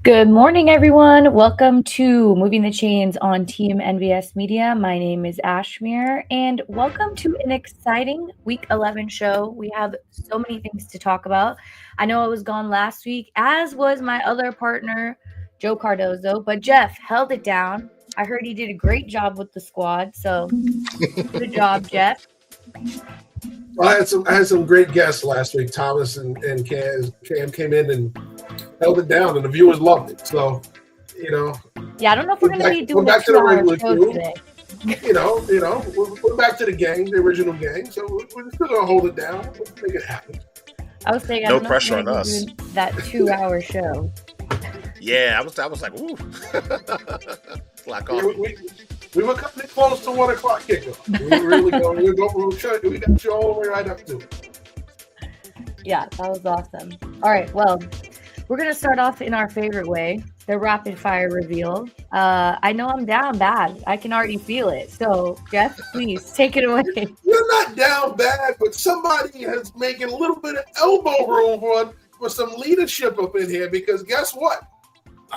Good morning, everyone. Welcome to Moving the Chains on Team NBS Media. My name is Ashmere, and welcome to an exciting Week 11 show. We have so many things to talk about. I know I was gone last week, as was my other partner, Joe Cardozo, but Jeff held it down. I heard he did a great job with the squad, so good job, Jeff. Well, I had some great guests last week. Thomas and Cam came in and held it down, and the viewers loved it. So, Yeah, I don't know if we're going to be doing back a to the 2-hour regular show crew. today. We're back to the gang, the original gang. So we're still gonna hold it down. We'll make it happen. I was saying, I No don't know if pressure we're on gonna us. do that 2-hour show. Yeah, I was like, ooh. Black coffee. We were coming close to 1 o'clock kickoff. We were really going. We got you all the way right up to it. Yeah, that was awesome. All right, well, we're going to start off in our favorite way, the rapid fire reveal. I know I'm down bad. I can already feel it. So, Jeff, please take it away. You're not down bad, but somebody is making a little bit of elbow room for some leadership up in here, because guess what?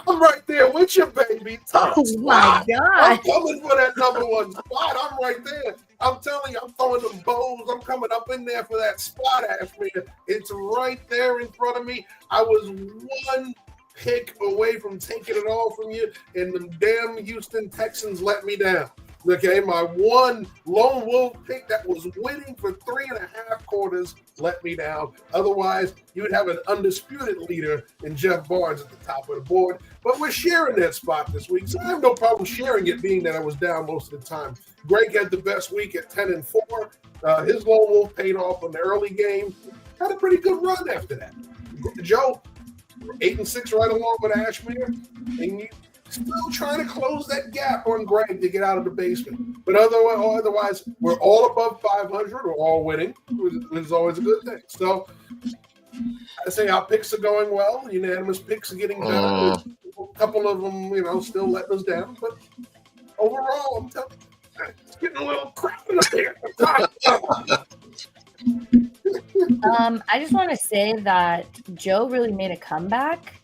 I'm right there with you, baby. Oh, my God. I'm coming for that number one spot. I'm right there. I'm telling you, I'm throwing them bows. I'm coming up in there for that spot, Ashmere. It's right there in front of me. I was one pick away from taking it all from you, and the damn Houston Texans let me down. Okay, my one lone wolf pick that was winning for 3.5 quarters let me down. Otherwise, you would have an undisputed leader in Jeff Barnes at the top of the board. But we're sharing that spot this week, so I have no problem sharing it, being that I was down most of the time. Greg had the best week at 10-4. His lone wolf paid off in the early game. Had a pretty good run after that. Joe, 8-6 right along with Ashmere, and you still trying to close that gap on Greg to get out of the basement. But otherwise, we're all above 500. We're all winning, which is always a good thing. So I say our picks are going well. Unanimous picks are getting better. There's a couple of them, still letting us down. But overall, I'm telling you, it's getting a little crowded up here. I just want to say that Joe really made a comeback.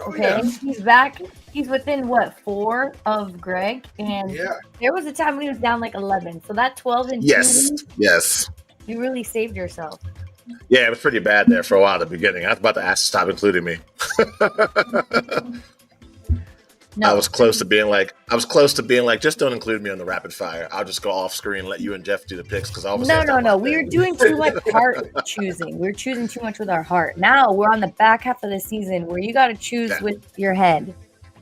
Okay, yeah. He's back. He's within 4 of Greg, and there was a time when he was down like 11. So that 12-2, Yes. You really saved yourself. Yeah, it was pretty bad there for a while at the beginning. I was about to ask to stop including me. No. I was close to being like, just don't include me on the rapid fire. I'll just go off screen and let you and Jeff do the picks, because No. We were doing too much heart choosing. We were choosing too much with our heart. Now we're on the back half of the season where you got to choose with your head.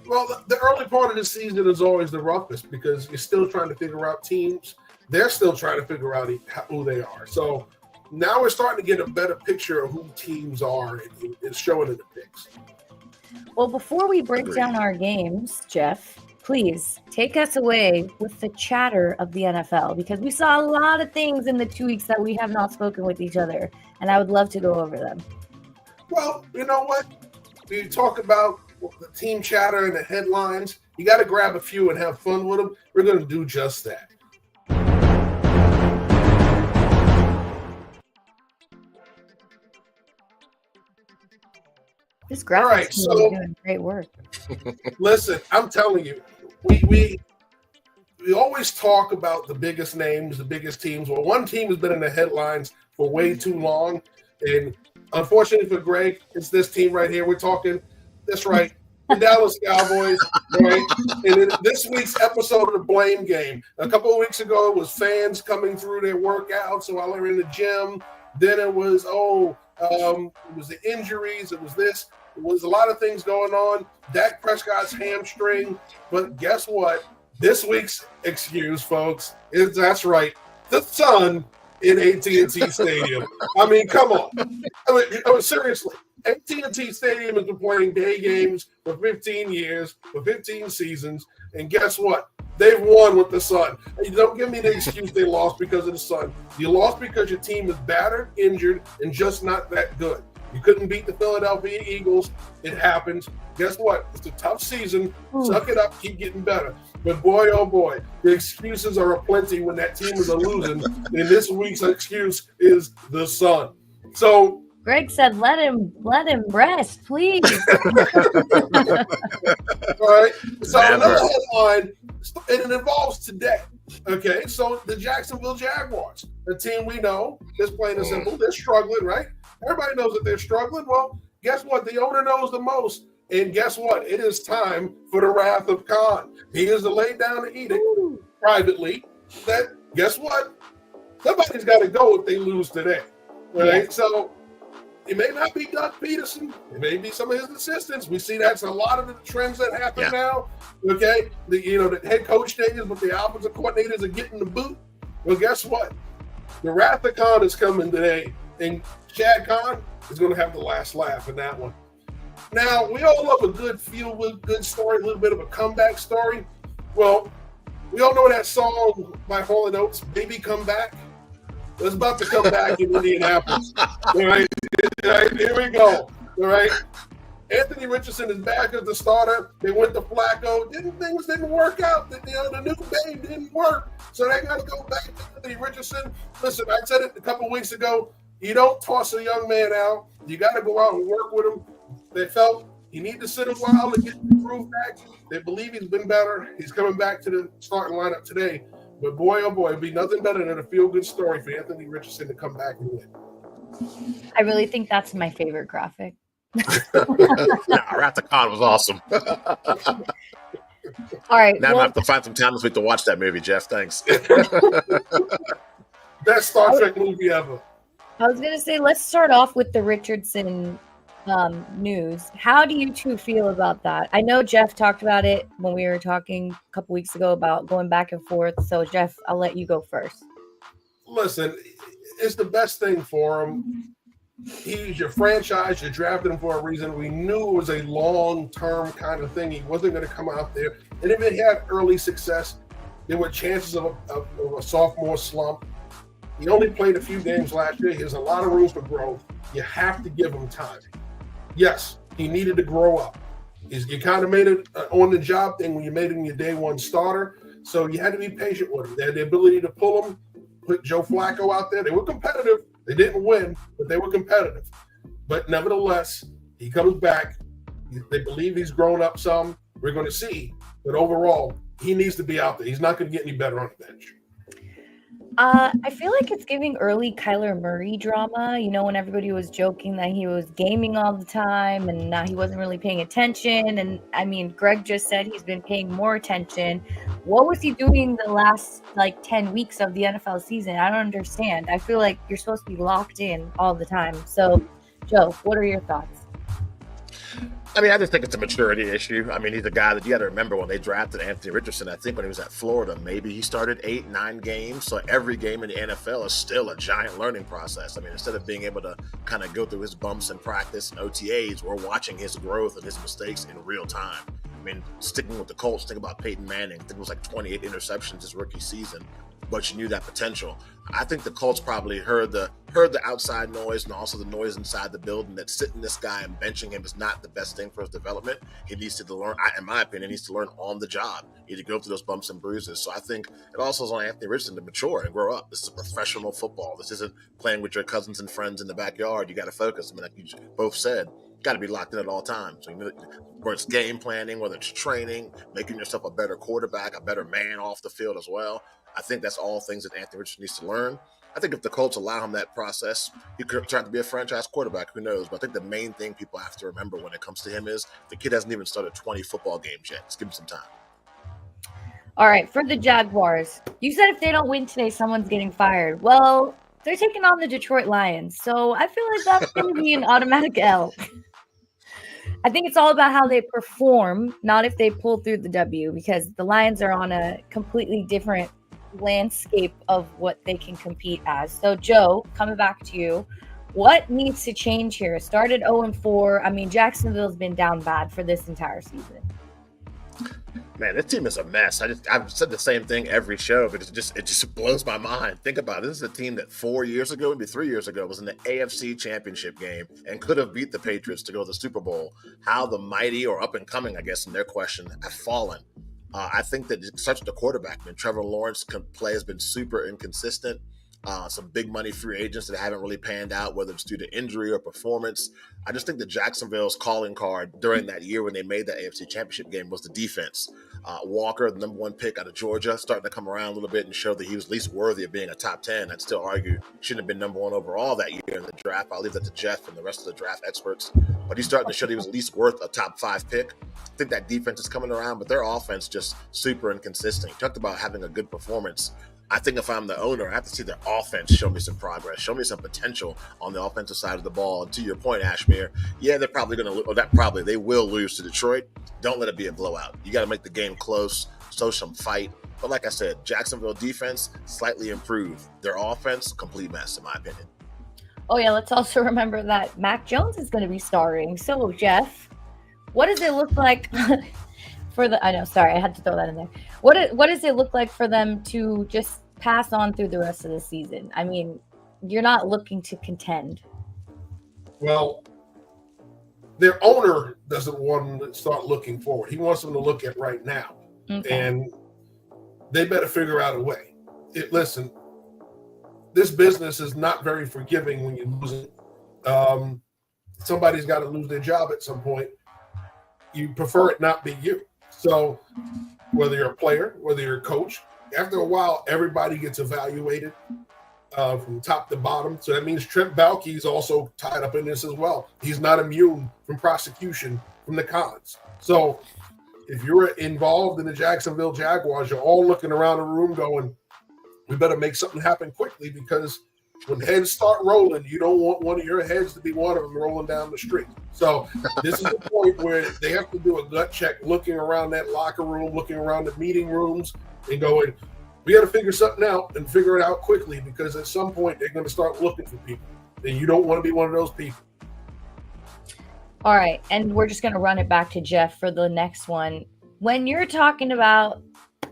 Well, the early part of the season is always the roughest, because you're still trying to figure out teams. They're still trying to figure out who they are. So now we're starting to get a better picture of who teams are, and it's showing in the picks. Well, before we break down our games, Jeff, please take us away with the chatter of the NFL, because we saw a lot of things in the 2 weeks that we have not spoken with each other, and I would love to go over them. Well, you know what? You talk about the team chatter and the headlines. You got to grab a few and have fun with them. We're going to do just that. This graphics team is doing great work. Listen, I'm telling you, we always talk about the biggest names, the biggest teams. Well, one team has been in the headlines for way too long, and unfortunately for Greg, it's this team right here. We're talking. That's right. The Dallas Cowboys, right? And in this week's episode of the Blame Game, a couple of weeks ago, it was fans coming through their workouts while they were in the gym. Then it was, it was the injuries. It was this. It was a lot of things going on. Dak Prescott's hamstring. But guess what? This week's excuse, folks, is that's right. The sun in AT&T Stadium. I mean, come on. I mean, seriously. AT&T Stadium has been playing day games for 15 years, for 15 seasons, and guess what? They've won with the sun. You don't give me the excuse they lost because of the sun. You lost because your team is battered, injured, and just not that good. You couldn't beat the Philadelphia Eagles. It happens. Guess what? It's a tough season. Suck it up. Keep getting better. But boy, oh boy, the excuses are aplenty when that team is losing. And this week's excuse is the sun. So Greg said, let him rest, please. All right. So Never. another headline, and it involves today. Okay. So the Jacksonville Jaguars, a team we know, is plain and simple. They're struggling, right? Everybody knows that they're struggling. Well, guess what? The owner knows the most. And guess what? It is time for the wrath of Khan. He is to lay down and eat it privately. That guess what? Somebody's got to go if they lose today. Right? Yeah. So it may not be Doug Peterson. It may be some of his assistants. We see that's a lot of the trends that happen now. Okay, the head coach changes, but the offensive coordinators are getting the boot. Well, guess what? The wrath of Khan is coming today, and Shad Khan is going to have the last laugh in that one. Now, we all love a good feel-good story, a little bit of a comeback story. Well, we all know that song by Hall & Oates, "Baby Come Back." It's about to come back in Indianapolis. All right, here we go. All right, Anthony Richardson is back as the starter. They went to Flacco. Things didn't work out. The new babe didn't work, so they got to go back to Anthony Richardson. Listen, I said it a couple weeks ago. You don't toss a young man out. You got to go out and work with him. They felt he needed to sit a while to get the groove back. They believe he's been better. He's coming back to the starting lineup today. But boy, oh boy, it'd be nothing better than a feel-good story for Anthony Richardson to come back and win. I really think that's my favorite graphic. Wrath of Khan was awesome. All right. Now I'm going to have to find some time this week to watch that movie, Jeff. Thanks. Best Star Trek movie ever. I was going to say, let's start off with the Richardson news. How do you two feel about that? I know Jeff talked about it when we were talking a couple weeks ago about going back and forth. So, Jeff, I'll let you go first. Listen, it's the best thing for him. He's your franchise. You drafted him for a reason. We knew it was a long-term kind of thing. He wasn't going to come out there. And if he had early success, there were chances of a sophomore slump. He only played a few games last year. He has a lot of room for growth. You have to give him time. Yes, he needed to grow up. You kind of made it on-the-job thing when you made him your day one starter. So you had to be patient with him. They had the ability to pull him, put Joe Flacco out there. They were competitive. They didn't win, but they were competitive. But nevertheless, he comes back. They believe he's grown up some. We're going to see. But overall, he needs to be out there. He's not going to get any better on the bench. I feel like it's giving early Kyler Murray drama, when everybody was joking that he was gaming all the time and now he wasn't really paying attention. And I mean, Greg just said he's been paying more attention. What was he doing the last 10 weeks of the NFL season? I don't understand. I feel like you're supposed to be locked in all the time. So, Joe, what are your thoughts? I mean, I just think it's a maturity issue. I mean, he's a guy that you got to remember when they drafted Anthony Richardson. I think when he was at Florida, maybe he started 8-9 games. So every game in the NFL is still a giant learning process. I mean, instead of being able to kind of go through his bumps in practice and OTAs, we're watching his growth and his mistakes in real time. I mean, sticking with the Colts, think about Peyton Manning. I think it was 28 interceptions his rookie season, but you knew that potential. I think the Colts probably heard the outside noise and also the noise inside the building that sitting this guy and benching him is not the best thing for his development. He needs to learn, in my opinion, he needs to learn on the job. He needs to go through those bumps and bruises. So I think it also is on Anthony Richardson to mature and grow up. This is professional football. This isn't playing with your cousins and friends in the backyard. You got to focus. I mean, like you both said, got to be locked in at all times. So, whether it's game planning, whether it's training, making yourself a better quarterback, a better man off the field as well. I think that's all things that Anthony Richardson needs to learn. I think if the Colts allow him that process, he could try to be a franchise quarterback. Who knows? But I think the main thing people have to remember when it comes to him is the kid hasn't even started 20 football games yet. Just give him some time. All right, for the Jaguars, you said if they don't win today, someone's getting fired. Well, they're taking on the Detroit Lions, so I feel like that's going to be an automatic L. I think it's all about how they perform, not if they pull through the W, because the Lions are on a completely different landscape of what they can compete as. So, Joe, coming back to you, what needs to change here? Started 0-4. I mean, Jacksonville's been down bad for this entire season. Man, this team is a mess. I've said the same thing every show, but it just blows my mind. Think about it. This is a team that 4 years ago, maybe 3 years ago, was in the AFC Championship game and could have beat the Patriots to go to the Super Bowl. How the mighty, or up and coming, I guess, in their question, have fallen. I think that it starts with the quarterback. I mean, Trevor Lawrence play has been super inconsistent. some big money free agents that haven't really panned out, whether it's due to injury or performance. I just think that Jacksonville's calling card during that year when they made that AFC Championship game was the defense. Walker, the number 1 pick out of Georgia, starting to come around a little bit and show that he was at least worthy of being a top 10. I'd still argue shouldn't have been number 1 overall that year in the draft. I'll leave that to Jeff and the rest of the draft experts. But he's starting to show that he was at least worth a top 5 pick. I think that defense is coming around, but their offense just super inconsistent. You talked about having a good performance. I think if I'm the owner, I have to see their offense show me some progress, show me some potential on the offensive side of the ball. And to your point, Ashmere, yeah, they're probably going to they will lose to Detroit. Don't let it be a blowout. You got to make the game close, show some fight. But like I said, Jacksonville defense slightly improved. Their offense, complete mess, in my opinion. Oh, yeah, let's also remember that Mac Jones is going to be starring. So, Jeff, what does it look like I know, sorry, I had to throw that in there. What does it look like for them to just pass on through the rest of the season? I mean, you're not looking to contend. Well, their owner doesn't want them to start looking forward. He wants them to look at right now. Okay. And they better figure out a way. Listen, this business is not very forgiving when you lose it. Somebody's got to lose their job at some point. You prefer it not be you. So whether you're a player, whether you're a coach, after a while, everybody gets evaluated from top to bottom. So that means Trent Baalke is also tied up in this as well. He's not immune from prosecution from the cons. So if you're involved in the Jacksonville Jaguars, you're all looking around the room going, we better make something happen quickly, because when heads start rolling, you don't want one of your heads to be one of them rolling down the street. So this is the point where they have to do a gut check, looking around that locker room, looking around the meeting rooms, and going, we got to figure something out and figure it out quickly, because at some point they're going to start looking for people, and you don't want to be one of those people. All right, and we're just going to run it back to Jeff for the next one. When you're talking about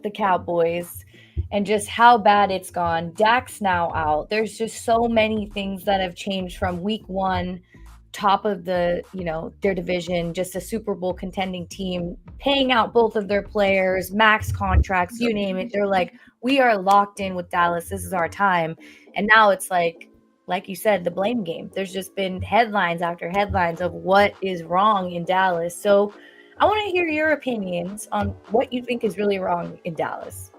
the Cowboys and just how bad it's gone, Dak's now out. There's just so many things that have changed from week 1, top of the, their division, just a Super Bowl contending team, paying out both of their players, max contracts, you name it. They're like, we are locked in with Dallas. This is our time. And now it's like you said, the blame game. There's just been headlines after headlines of what is wrong in Dallas. So I want to hear your opinions on what you think is really wrong in Dallas.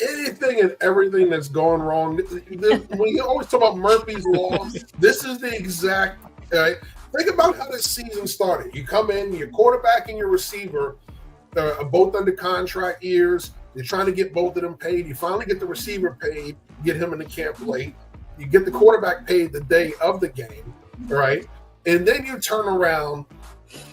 Anything and everything that's going wrong. When you always talk about Murphy's Law, this is the exact. Right? Think about how this season started. You come in, your quarterback and your receiver are both under contract years. You're trying to get both of them paid. You finally get the receiver paid, get him in the camp late. You get the quarterback paid the day of the game, right? And then you turn around,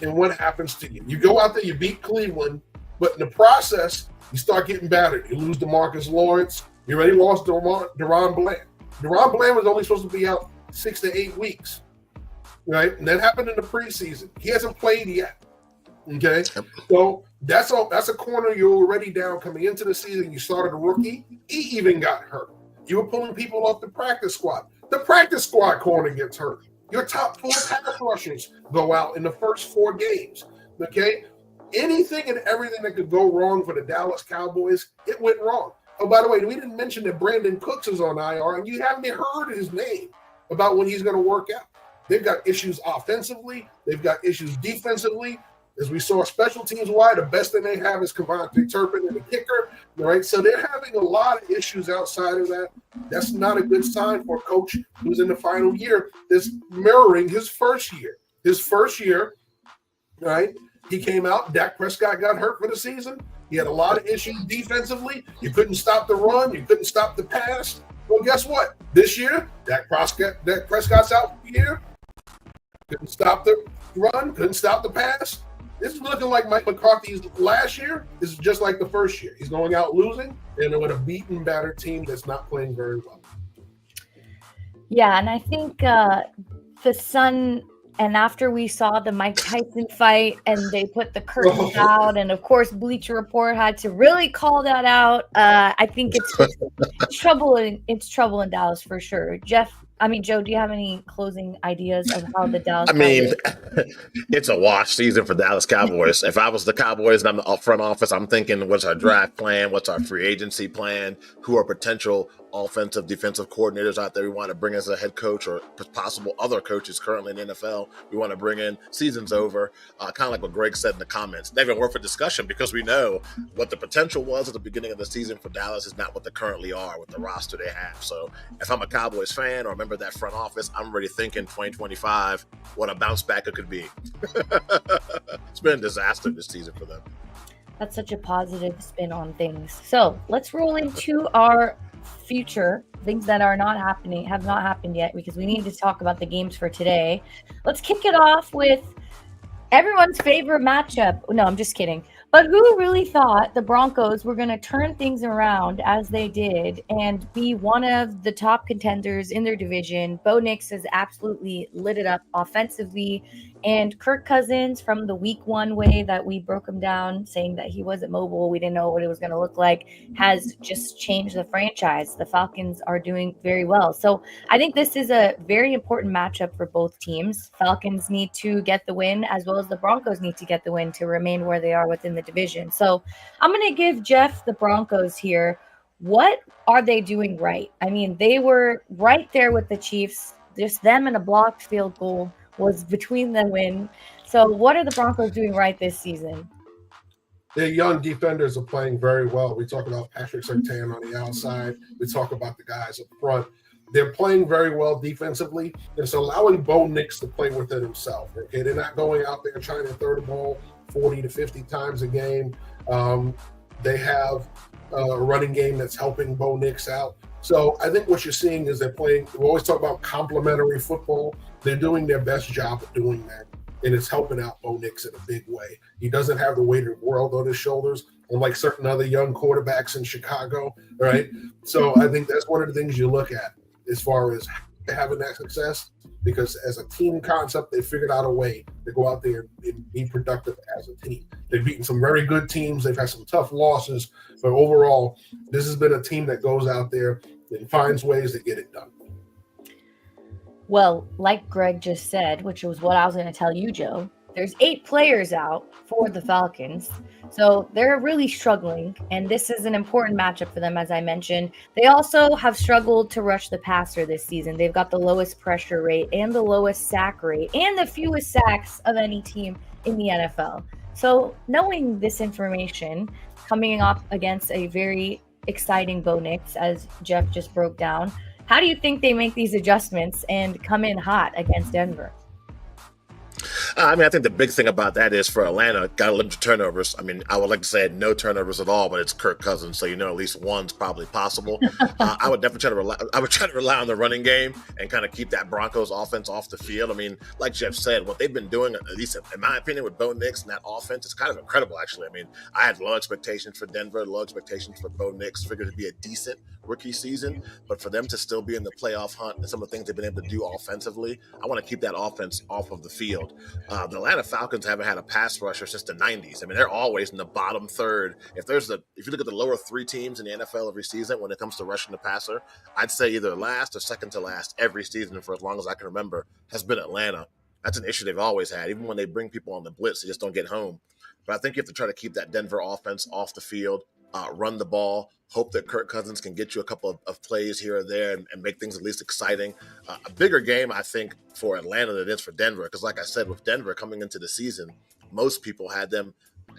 and what happens to you? You go out there, you beat Cleveland, but in the process, you start getting battered. You lose DeMarcus Lawrence. You already lost DaRon Bland. DaRon Bland was only supposed to be out 6 to 8 weeks, right? And that happened in the preseason. He hasn't played yet, okay? So that's a corner you're already down coming into the season. You started a rookie. He even got hurt. You were pulling people off the practice squad. The practice squad corner gets hurt. Your top 4 pass rushers go out in the first 4 games, okay? Anything and everything that could go wrong for the Dallas Cowboys, it went wrong. Oh, by the way, we didn't mention that Brandon Cooks is on IR, and you haven't heard his name about when he's going to work out. They've got issues offensively. They've got issues defensively. As we saw special teams wide, the best thing they have is Kevontae Turpin and the kicker, right? So they're having a lot of issues outside of that. That's not a good sign for a coach who's in the final year that's mirroring his first year. His first year, right? He came out. Dak Prescott got hurt for the season. He had a lot of issues defensively. You couldn't stop the run. You couldn't stop the pass. Well, guess what? This year, Dak Prescott's out for the year. Couldn't stop the run. Couldn't stop the pass. This is looking like Mike McCarthy's last year. This is just like the first year. He's going out losing, and with a beaten, battered team that's not playing very well. Yeah, and I think the Sun, and after we saw the Mike Tyson fight and they put the curtains out, and of course Bleacher Report had to really call that out. I think it's trouble in Dallas for sure. Joe, do you have any closing ideas of how the Dallas Cowboys... It's a wash season for Dallas Cowboys. If I was the Cowboys and I'm the front office, I'm thinking, what's our draft plan? What's our free agency plan? Who are potential offensive, defensive coordinators out there we want to bring as a head coach, or possible other coaches currently in the NFL we want to bring in. Season's over. Kind of like what Greg said in the comments. Not even worth a discussion, because we know what the potential was at the beginning of the season for Dallas is not what they currently are with the roster they have. So if I'm a Cowboys fan or a member of that front office, I'm already thinking 2025, what a bounce back it could be. It's been a disaster this season for them. That's such a positive spin on things. So let's roll into our future, things that are not happening, have not happened yet, because we need to talk about the games for today. Let's kick it off with everyone's favorite matchup. No, I'm just kidding. But who really thought the Broncos were going to turn things around as they did and be one of the top contenders in their division? Bo Nix has absolutely lit it up offensively. And Kirk Cousins, from the week one way that we broke him down, saying that he wasn't mobile, we didn't know what it was going to look like, has just changed the franchise. The Falcons are doing very well. So I think this is a very important matchup for both teams. Falcons need to get the win, as well as the Broncos need to get the win to remain where they are within the division. So I'm going to give Jeff the Broncos here. What are they doing right? I mean, they were right there with the Chiefs. Just them and a blocked field goal was between the win. So what are the Broncos doing right this season? Their young defenders are playing very well. We talk about Patrick Surtain on the outside. We talk about the guys up front. They're playing very well defensively. It's allowing Bo Nix to play within himself. Okay, they're not going out there trying to throw the ball 40 to 50 times a game. They have a running game that's helping Bo Nix out. So I think what you're seeing is they're playing. We always talk about complementary football. They're doing their best job of doing that, and it's helping out Bo Nix in a big way. He doesn't have the weight of the world on his shoulders, unlike certain other young quarterbacks in Chicago, right? So I think that's one of the things you look at as far as having that success, because as a team concept, they figured out a way to go out there and be productive as a team. They've beaten some very good teams. They've had some tough losses, but overall, this has been a team that goes out there and finds ways to get it done. Well, like Greg just said, which was what I was going to tell you, Joe, there's 8 players out for the Falcons. So they're really struggling, and this is an important matchup for them, as I mentioned. They also have struggled to rush the passer this season. They've got the lowest pressure rate and the lowest sack rate and the fewest sacks of any team in the NFL. So knowing this information, coming up against a very exciting Bo Nix, as Jeff just broke down, how do you think they make these adjustments and come in hot against Denver? I think the big thing about that is for Atlanta, got to limit the turnovers. I would like to say no turnovers at all, but it's Kirk Cousins, so at least one's probably possible. I would definitely try to rely on the running game and kind of keep that Broncos offense off the field. Like Jeff said, what they've been doing, at least in my opinion, with Bo Nix and that offense, is kind of incredible, actually. I had low expectations for Denver, low expectations for Bo Nix. Figured it'd be a decent rookie season, but for them to still be in the playoff hunt and some of the things they've been able to do offensively, I want to keep that offense off of the field. The Atlanta Falcons haven't had a pass rusher since the 90s. They're always in the bottom third. If you look at the lower 3 teams in the NFL every season when it comes to rushing the passer, I'd say either last or second to last every season for as long as I can remember has been Atlanta. That's an issue they've always had. Even when they bring people on the blitz, they just don't get home. But I think you have to try to keep that Denver offense off the field, run the ball, hope that Kirk Cousins can get you a couple of plays here or there and make things at least exciting. A bigger game, I think, for Atlanta than it is for Denver, because like I said, with Denver coming into the season, most people had them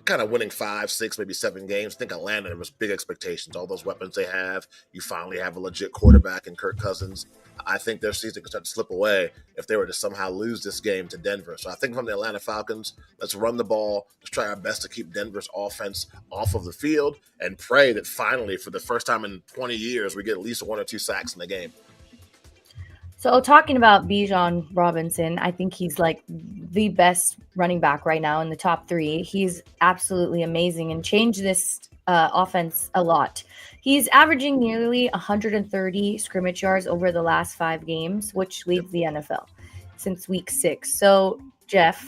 kind of winning 5, 6, maybe 7 games. I think Atlanta, there was big expectations. All those weapons they have, you finally have a legit quarterback in Kirk Cousins. I think their season could start to slip away if they were to somehow lose this game to Denver. So I think from the Atlanta Falcons, let's run the ball. Let's try our best to keep Denver's offense off of the field and pray that finally, for the first time in 20 years, we get at least 1 or 2 sacks in the game. So talking about Bijan Robinson, I think he's like the best running back right now in the top 3. He's absolutely amazing and changed this offense a lot. He's averaging nearly 130 scrimmage yards over the last 5 games, which leads the NFL since week 6. So, Jeff,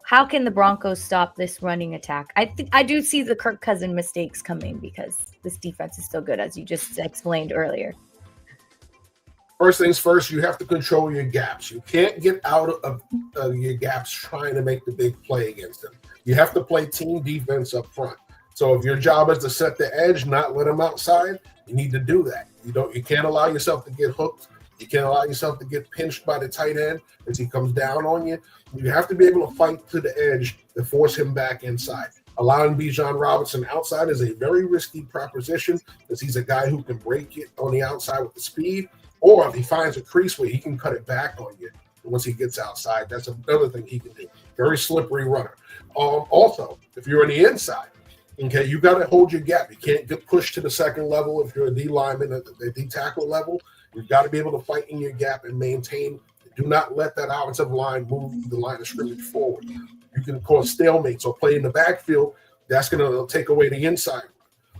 how can the Broncos stop this running attack? I do see the Kirk Cousins mistakes coming because this defense is so good, as you just explained earlier. First things first, you have to control your gaps. You can't get out of your gaps trying to make the big play against them. You have to play team defense up front. So if your job is to set the edge, not let them outside, You need to do that. You can't allow yourself to get hooked. You can't allow yourself to get pinched by the tight end as he comes down on you. You have to be able to fight to the edge to force him back inside. Allowing Bijan Robinson outside is a very risky proposition because he's a guy who can break it on the outside with the speed, or if he finds a crease where he can cut it back on you once he gets outside. That's another thing he can do. Very slippery runner. Also, if you're on the inside, okay, you got to hold your gap. You can't get pushed to the second level if you're a D lineman at the D tackle level. You've got to be able to fight in your gap and maintain. Do not let that offensive line move the line of scrimmage forward. You can cause stalemates or play in the backfield. That's going to take away the inside.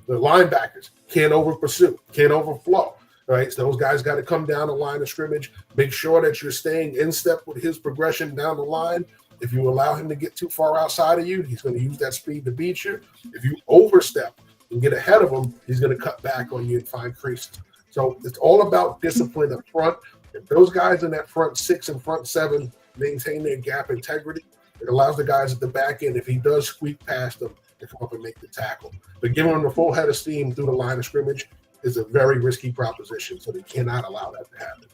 The linebackers can't over pursue, can't overflow. Right, so those guys got to come down the line of scrimmage. Make sure that you're staying in step with his progression down the line. If you allow him to get too far outside of you, he's going to use that speed to beat you. If you overstep and get ahead of him, he's going to cut back on you and find creases. So it's all about discipline up front. If those guys in that front six and front seven maintain their gap integrity, it allows the guys at the back end, if he does squeak past them, to come up and make the tackle. But giving him the full head of steam through the line of scrimmage is a very risky proposition, so they cannot allow that to happen.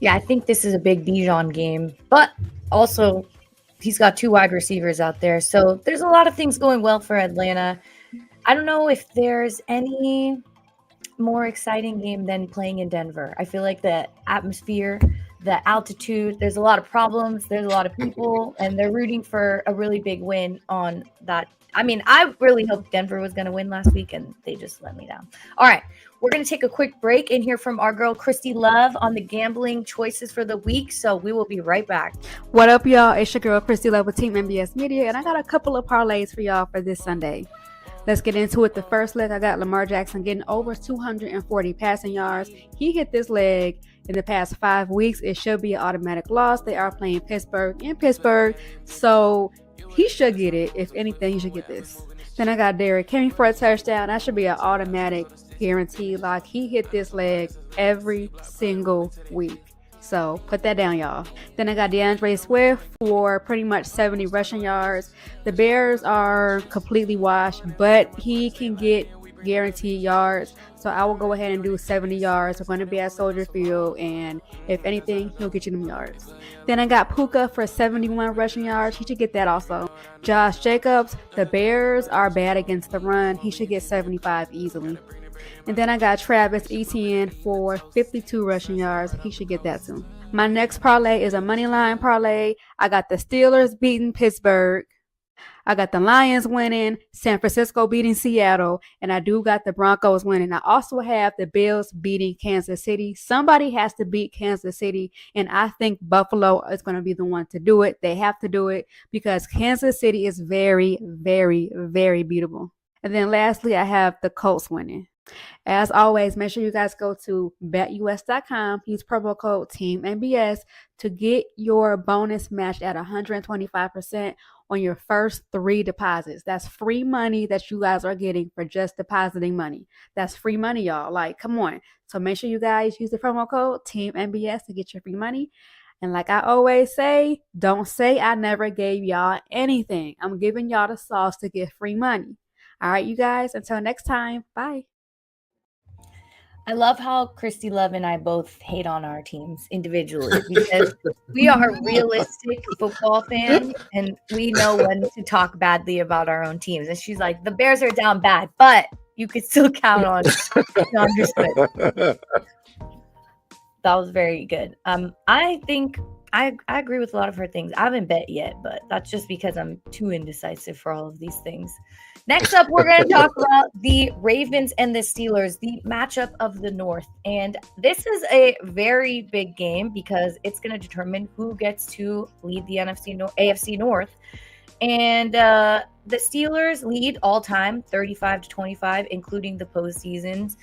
Yeah, I think this is a big Bijan game, but also he's got 2 wide receivers out there. So there's a lot of things going well for Atlanta. I don't know if there's any more exciting game than playing in Denver. I feel like the atmosphere, the altitude, there's a lot of problems, there's a lot of people, and they're rooting for a really big win on that. I mean, I really hoped Denver was going to win last week, and they just let me down. All right, we're going to take a quick break and hear from our girl, Christy Love, on the gambling choices for the week, so we will be right back. What up, y'all? It's your girl, Christy Love with Team NBS Media, and I got a couple of parlays for y'all for this Sunday. Let's get into it. The first leg, I got Lamar Jackson getting over 240 passing yards. He hit this leg in the past 5 weeks. It should be an automatic loss. They are playing Pittsburgh in Pittsburgh, so he should get it. If anything, he should get this. Then I got Derrick Henry for a touchdown. That should be an automatic guarantee. Like, he hit this leg every single week. So put that down, y'all. Then I got DeAndre Swift for pretty much 70 rushing yards. The Bears are completely washed, but he can get guaranteed yards. So I will go ahead and do 70 yards. We're going to be at Soldier Field, and if anything, he'll get you them yards. Then I got Puka for 71 rushing yards. He should get that also. Josh Jacobs, the Bears are bad against the run. He should get 75 easily. And then I got Travis Etienne for 52 rushing yards. He should get that soon. My next parlay is a money line parlay. I got the Steelers beating Pittsburgh. I got the Lions winning, San Francisco beating Seattle, and I do got the Broncos winning. I also have the Bills beating Kansas City. Somebody has to beat Kansas City, and I think Buffalo is going to be the one to do it. They have to do it because Kansas City is very, very, very beatable. And then lastly, I have the Colts winning. As always, make sure you guys go to betus.com, use promo code Team NBS to get your bonus matched at 125% on your first 3 deposits. That's free money that you guys are getting for just depositing money. That's free money, y'all. Like, come on. So make sure you guys use the promo code Team NBS to get your free money. And like I always say, don't say I never gave y'all anything. I'm giving y'all the sauce to get free money. All right, you guys, until next time, bye. I love how Christy Love and I both hate on our teams individually because we are realistic football fans and we know when to talk badly about our own teams. And she's like, the Bears are down bad, but you could still count on DeAndre Swift. That was very good. I think I agree with a lot of her things. I haven't bet yet, but that's just because I'm too indecisive for all of these things. Next up, we're going to talk about the Ravens and the Steelers, the matchup of the North. And this is a very big game because it's going to determine who gets to lead the AFC North. And the Steelers lead all time 35-25, including the postseasons.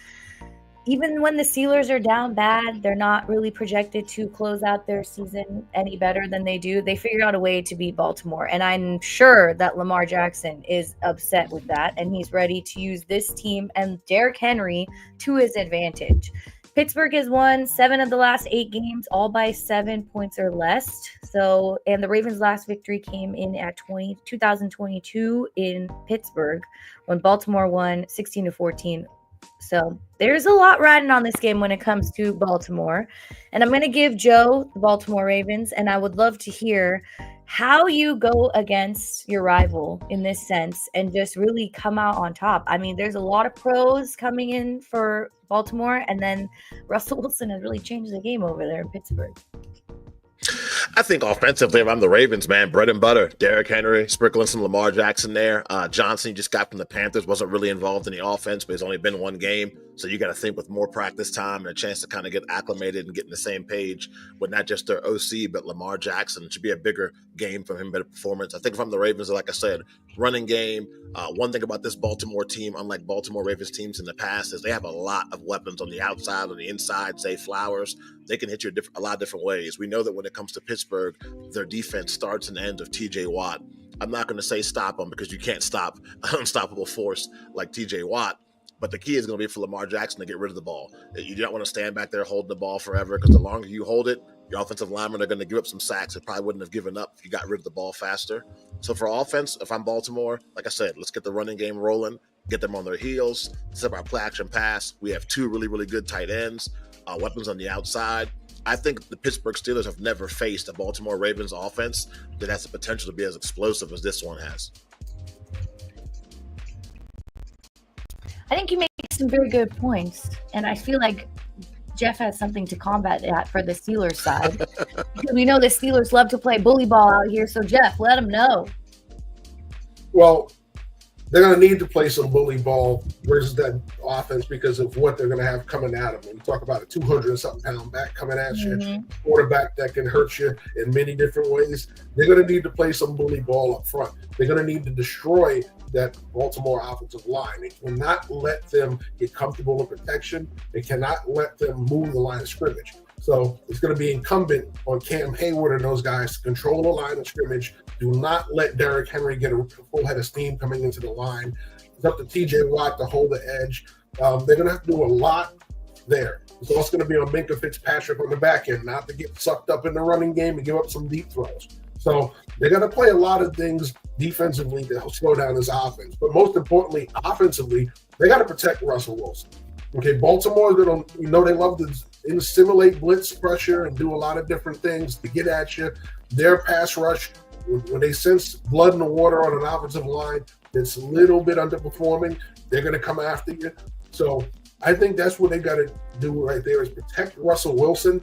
Even when the Steelers are down bad, they're not really projected to close out their season any better than they do. They figured out a way to beat Baltimore. And I'm sure that Lamar Jackson is upset with that. And he's ready to use this team and Derrick Henry to his advantage. Pittsburgh has won 7 of the last 8 games, all by 7 points or less. And the Ravens' last victory came in at 2022 in Pittsburgh when Baltimore won 16-14 So there's a lot riding on this game when it comes to Baltimore. And I'm going to give Joe the Baltimore Ravens, and I would love to hear how you go against your rival in this sense and just really come out on top. I mean, there's a lot of pros coming in for Baltimore, and then Russell Wilson has really changed the game over there in Pittsburgh. I think offensively, if I'm the Ravens, man, bread and butter. Derrick Henry, sprinkling some Lamar Jackson there. Johnson, he just got from the Panthers, wasn't really involved in the offense, but it's only been one game. So you got to think with more practice time and a chance to kind of get acclimated and get in the same page with not just their OC, but Lamar Jackson. It should be a bigger game from him, better performance. I think if I'm the Ravens, like I said, running game. One thing about this Baltimore team, unlike Baltimore Ravens teams in the past, is they have a lot of weapons on the outside, on the inside, say Flowers. They can hit you a lot of different ways. We know that when it comes to Pittsburgh, their defense starts and ends of TJ Watt. I'm not going to say stop them because you can't stop an unstoppable force like TJ Watt. But the key is going to be for Lamar Jackson to get rid of the ball. You don't want to stand back there holding the ball forever because the longer you hold it, your offensive linemen are going to give up some sacks. They probably wouldn't have given up if you got rid of the ball faster. So for offense, if I'm Baltimore, like I said, let's get the running game rolling, get them on their heels, set up our play action pass. We have two really, really good tight ends, weapons on the outside. I think the Pittsburgh Steelers have never faced a Baltimore Ravens offense that has the potential to be as explosive as this one has. I think you make some very good points, and I feel like Jeff has something to combat that for the Steelers side. Because we know the Steelers love to play bully ball out here, so Jeff, let them know. Well, they're going to need to play some bully ball versus that offense because of what they're going to have coming at them. When you talk about a 200-something pound back coming at you, quarterback that can hurt you in many different ways, they're going to need to play some bully ball up front. They're going to need to destroy that Baltimore offensive line. They cannot let them get comfortable in protection. They cannot let them move the line of scrimmage. So it's going to be incumbent on Cam Hayward and those guys to control the line of scrimmage. Do not let Derrick Henry get a full head of steam coming into the line. It's up to TJ Watt to hold the edge. They're going to have to do a lot there. It's also going to be on Minkah Fitzpatrick on the back end, not to get sucked up in the running game and give up some deep throws. So they're going to play a lot of things defensively to slow down this offense. But most importantly, offensively, they got to protect Russell Wilson. Okay, Baltimore, they love to simulate blitz pressure and do a lot of different things to get at you. Their pass rush, when they sense blood in the water on an offensive line that's a little bit underperforming, they're going to come after you. So I think that's what they got to do right there is protect Russell Wilson,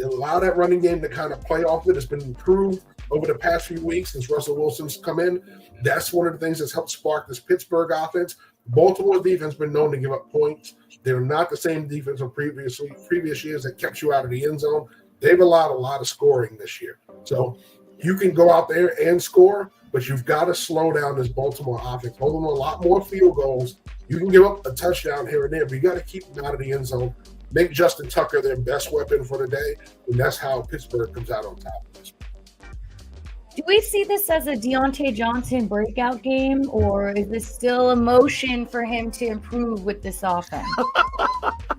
allow that running game to kind of play off it. It's been improved over the past few weeks since Russell Wilson's come in. That's one of the things that's helped spark this Pittsburgh offense. Baltimore's defense has been known to give up points. They're not the same defense of previous years that kept you out of the end zone. They've allowed a lot of scoring this year. So you can go out there and score, but you've got to slow down this Baltimore offense. Hold them a lot more field goals. You can give up a touchdown here and there, but you got to keep them out of the end zone. Make Justin Tucker their best weapon for the day, and that's how Pittsburgh comes out on top of this. Do we see this as a Deontay Johnson breakout game, or is this still a motion for him to improve with this offense?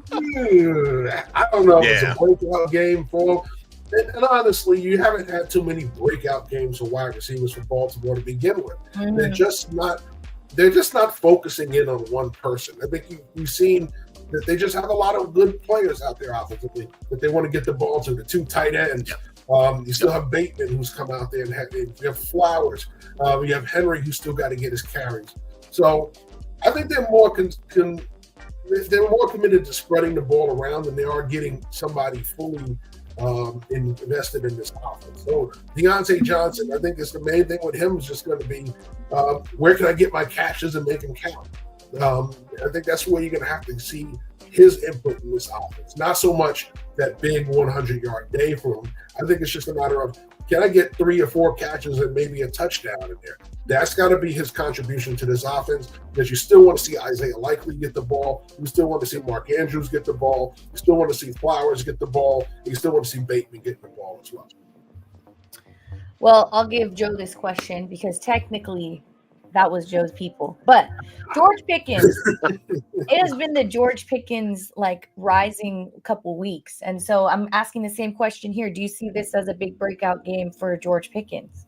I don't know if it's a breakout game for him. And honestly, you haven't had too many breakout games for wide receivers for Baltimore to begin with. Mm-hmm. They're just not focusing in on one person. I think you've seen that they just have a lot of good players out there offensively that they want to get the ball to, the two tight ends. You still have Bateman who's come out there, and you have Flowers. You have Henry who's still got to get his carries. So I think they're more they're more committed to spreading the ball around than they are getting somebody fully invested in this offense. So Deontay Johnson, I think the main thing with him is just going to be where can I get my catches and make them count. I think that's where you're going to have to see his input in this offense. Not so much that big 100-yard day for him. I think it's just a matter of, can I get 3 or 4 catches and maybe a touchdown in there? That's got to be his contribution to this offense, because you still want to see Isaiah Likely get the ball. You still want to see Mark Andrews get the ball. You still want to see Flowers get the ball. You still want to see Bateman get the ball as well. Well, I'll give Joe this question because technically that was Joe's people. But George Pickens, it has been the George Pickens rising couple weeks. And so I'm asking the same question here. Do you see this as a big breakout game for George Pickens?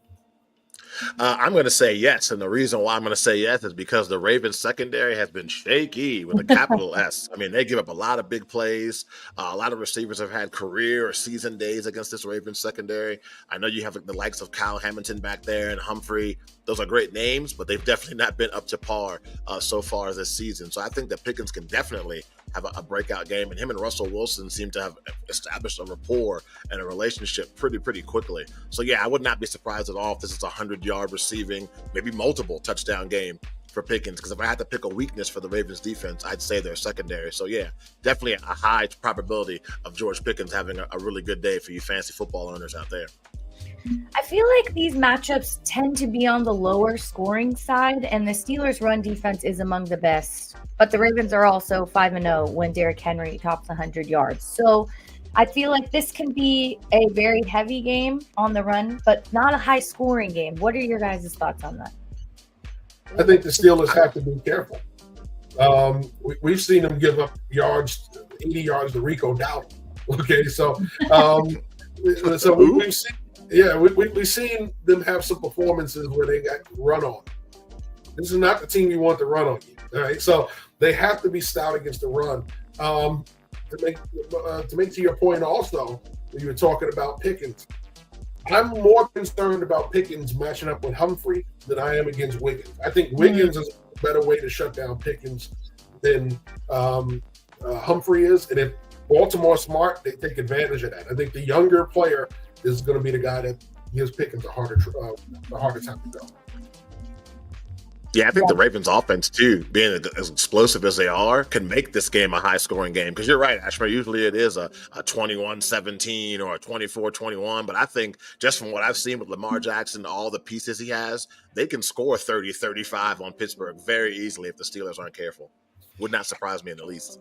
I'm going to say yes. And the reason why I'm going to say yes is because the Ravens secondary has been shaky with a capital S. I mean, they give up a lot of big plays. A lot of receivers have had career or season days against this Ravens secondary. I know you have the likes of Kyle Hamilton back there and Humphrey. Those are great names, but they've definitely not been up to par so far this season. So I think that Pickens can definitely have a breakout game, and him and Russell Wilson seem to have established a rapport and a relationship pretty quickly. So yeah, I would not be surprised at all if this is a 100-yard receiving, maybe multiple touchdown game for Pickens, because if I had to pick a weakness for the Ravens defense, I'd say their secondary. So yeah, definitely a high probability of George Pickens having a really good day for you fantasy football owners out there. I feel like these matchups tend to be on the lower scoring side, and the Steelers' run defense is among the best. But the Ravens are also 5-0 when Derrick Henry tops 100 yards. So I feel like this can be a very heavy game on the run, but not a high-scoring game. What are your guys' thoughts on that? I think the Steelers have to be careful. We've seen them give up 80 yards to Rico Dowdle. Okay, so we've seen. Yeah, we've seen them have some performances where they got run on. This is not the team you want to run on you. All right, so they have to be stout against the run. To make to your point also, when you were talking about Pickens, I'm more concerned about Pickens matching up with Humphrey than I am against Wiggins. I think Wiggins is a better way to shut down Pickens than Humphrey is, and if Baltimore's smart, they take advantage of that. I think the younger player is going to be the guy that gives Pickens a harder time to go. Yeah, I think the Ravens offense, too, being as explosive as they are, can make this game a high-scoring game. Because you're right, Ashmere, usually it is a 21-17 or a 24-21. But I think just from what I've seen with Lamar Jackson, all the pieces he has, they can score 30-35 on Pittsburgh very easily if the Steelers aren't careful. Would not surprise me in the least.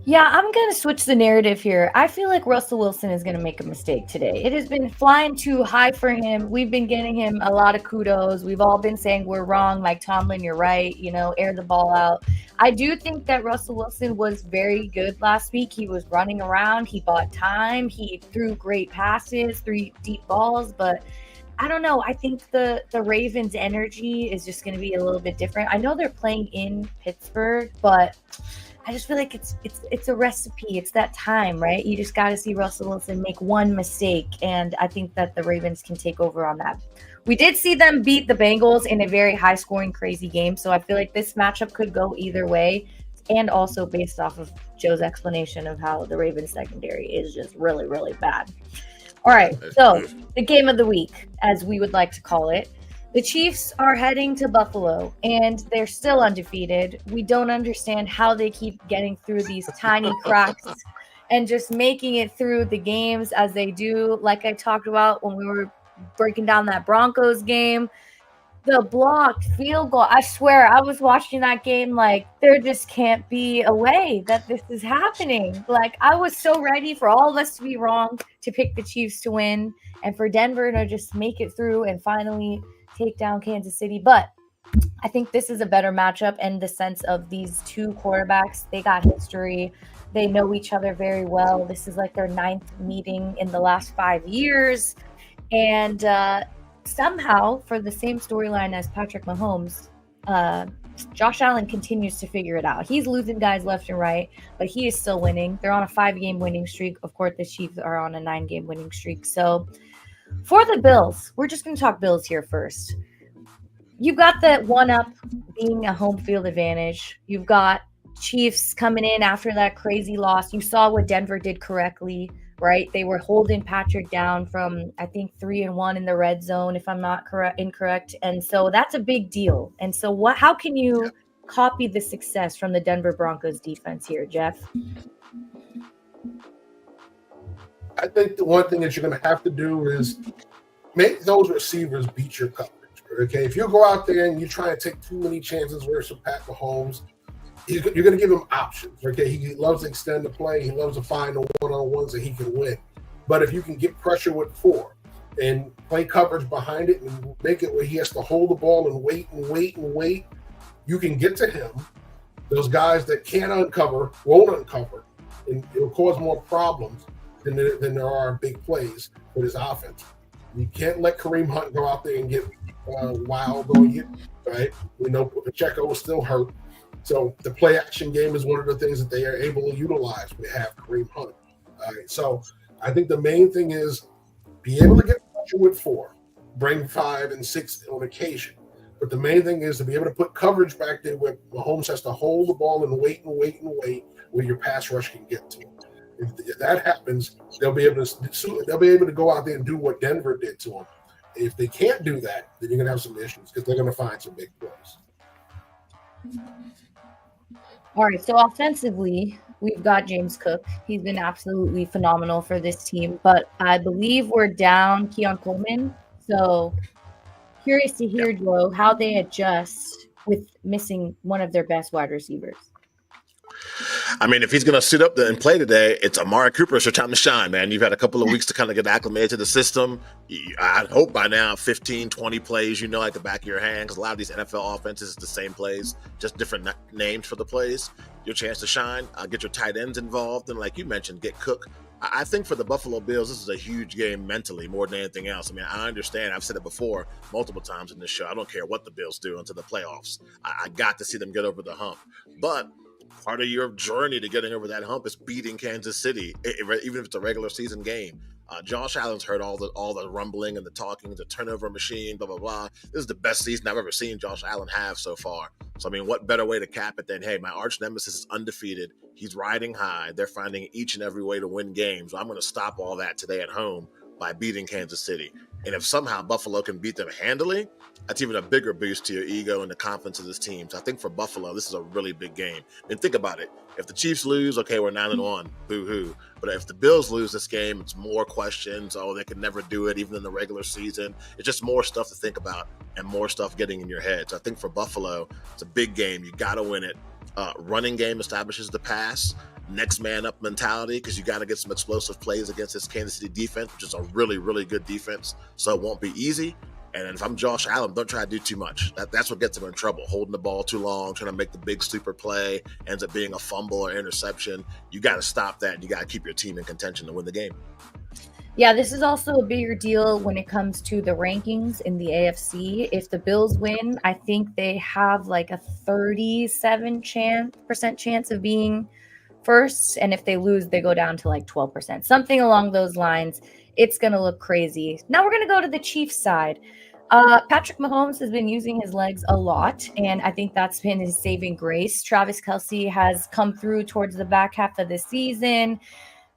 Yeah, I'm going to switch the narrative here. I feel like Russell Wilson is going to make a mistake today. It has been flying too high for him. We've been getting him a lot of kudos. We've all been saying we're wrong. Mike Tomlin, you're right. Air the ball out. I do think that Russell Wilson was very good last week. He was running around. He bought time. He threw great passes, 3 deep balls. But I don't know. I think the Ravens' energy is just going to be a little bit different. I know they're playing in Pittsburgh, but I just feel like it's a recipe. It's that time, right? You just got to see Russell Wilson make one mistake, and I think that the Ravens can take over on that. We did see them beat the Bengals in a very high-scoring, crazy game, so I feel like this matchup could go either way, and also based off of Joe's explanation of how the Ravens secondary is just really, really bad. All right, so the game of the week, as we would like to call it. The Chiefs are heading to Buffalo, and they're still undefeated. We don't understand how they keep getting through these tiny cracks and just making it through the games as they do. Like I talked about when we were breaking down that Broncos game, the blocked field goal. I swear, I was watching that game like there just can't be a way that this is happening. Like I was so ready for all of us to be wrong to pick the Chiefs to win and for Denver to just make it through and finally take down Kansas City. But I think this is a better matchup in the sense of these two quarterbacks. They got history. They know each other very well. This is like their 9th meeting in the last 5 years. And somehow, for the same storyline as Patrick Mahomes, Josh Allen continues to figure it out. He's losing guys left and right, but he is still winning. They're on a 5-game winning streak. Of course, the Chiefs are on a 9-game winning streak. So for the Bills, we're just going to talk Bills here first. You've got the one-up being a home field advantage. You've got Chiefs coming in after that crazy loss. You saw what Denver did correctly, right? They were holding Patrick down from, I think, 3-1 in the red zone, if I'm not incorrect. And so that's a big deal. And so how can you copy the success from the Denver Broncos defense here, Jeff? I think the one thing that you're going to have to do is make those receivers beat your coverage. Okay, if you go out there and you try to take too many chances versus Pat Mahomes, you're going to give him options. Okay, he loves to extend the play. He loves to find the one-on-ones that he can win. But if you can get pressure with 4 and play coverage behind it and make it where he has to hold the ball and wait, you can get to him. Those guys that can't uncover won't uncover, and it'll cause more problems than there are big plays for this offense. You can't let Kareem Hunt go out there and get while doing it, right? We know Pacheco is still hurt. So the play action game is one of the things that they are able to utilize. We have Kareem Hunt. All right. So I think the main thing is be able to get pressure with 4, bring 5 and 6 on occasion. But the main thing is to be able to put coverage back there where Mahomes has to hold the ball and wait where your pass rush can get to him. If that happens, they'll be able to go out there and do what Denver did to them. If they can't do that, then you're going to have some issues because they're going to find some big plays. All right, so offensively, we've got James Cook. He's been absolutely phenomenal for this team, but I believe we're down Keon Coleman. So curious to hear, Joe, how they adjust with missing one of their best wide receivers. I mean, if he's going to suit up and play today, it's Amari Cooper. It's your time to shine, man. You've had a couple of weeks to kind of get acclimated to the system. I hope by now 15, 20 plays, like the back of your hand, because a lot of these NFL offenses is the same plays, just different names for the plays. Your chance to shine, get your tight ends involved, and like you mentioned, get Cook. I think for the Buffalo Bills, this is a huge game mentally more than anything else. I mean, I understand. I've said it before multiple times in this show. I don't care what the Bills do into the playoffs. I got to see them get over the hump. But part of your journey to getting over that hump is beating Kansas City, even if it's a regular season game. Josh Allen's heard all the rumbling and the talking, the turnover machine, blah, blah, blah. This is the best season I've ever seen Josh Allen have so far. So, I mean, what better way to cap it than, hey, my arch nemesis is undefeated. He's riding high. They're finding each and every way to win games. So I'm going to stop all that today at home by beating Kansas City. And if somehow Buffalo can beat them handily, that's even a bigger boost to your ego and the confidence of this team. So I think for Buffalo, this is a really big game. And think about it. If the Chiefs lose, okay, we're 9-1, boo-hoo. But if the Bills lose this game, it's more questions. Oh, they could never do it, even in the regular season. It's just more stuff to think about and more stuff getting in your head. So I think for Buffalo, it's a big game. You got to win it. Running game establishes the pass. Next man up mentality, because you got to get some explosive plays against this Kansas City defense, which is a really, really good defense. So it won't be easy. And if I'm Josh Allen, don't try to do too much. That's what gets him in trouble. Holding the ball too long, trying to make the big super play, ends up being a fumble or interception. You got to stop that. You got to keep your team in contention to win the game. Yeah, this is also a bigger deal when it comes to the rankings in the AFC. If the Bills win, I think they have like a 37% chance of being first. And if they lose, they go down to like 12%. Something along those lines. It's going to look crazy. Now we're going to go to the Chiefs side. Patrick Mahomes has been using his legs a lot, and I think that's been his saving grace. Travis Kelce has come through towards the back half of the season.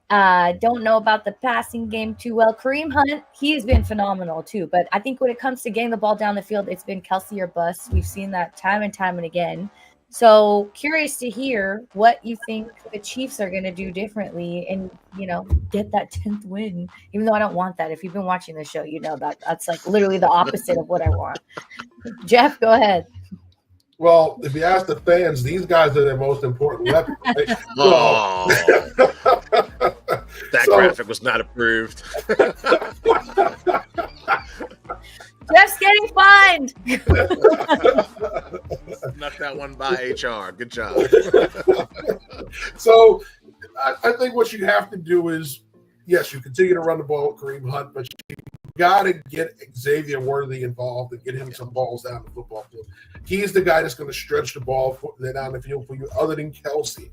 Don't know about the passing game too well. Kareem Hunt, he's been phenomenal too. But I think when it comes to getting the ball down the field, it's been Kelce or bust. We've seen that time and time and again. So curious to hear what you think the Chiefs are going to do differently and, get that 10th win, even though I don't want that. If you've been watching the show, that's like literally the opposite of what I want. Jeff, go ahead. Well, if you ask the fans, these guys are their most important weapon. Right? That graphic was not approved. Jeff's getting fined. Knocked that one by HR. Good job. So I think what you have to do is, yes, you continue to run the ball with Kareem Hunt, but you got to get Xavier Worthy involved and get him some balls down the football field. He's the guy that's going to stretch the ball down the field for you other than Kelce.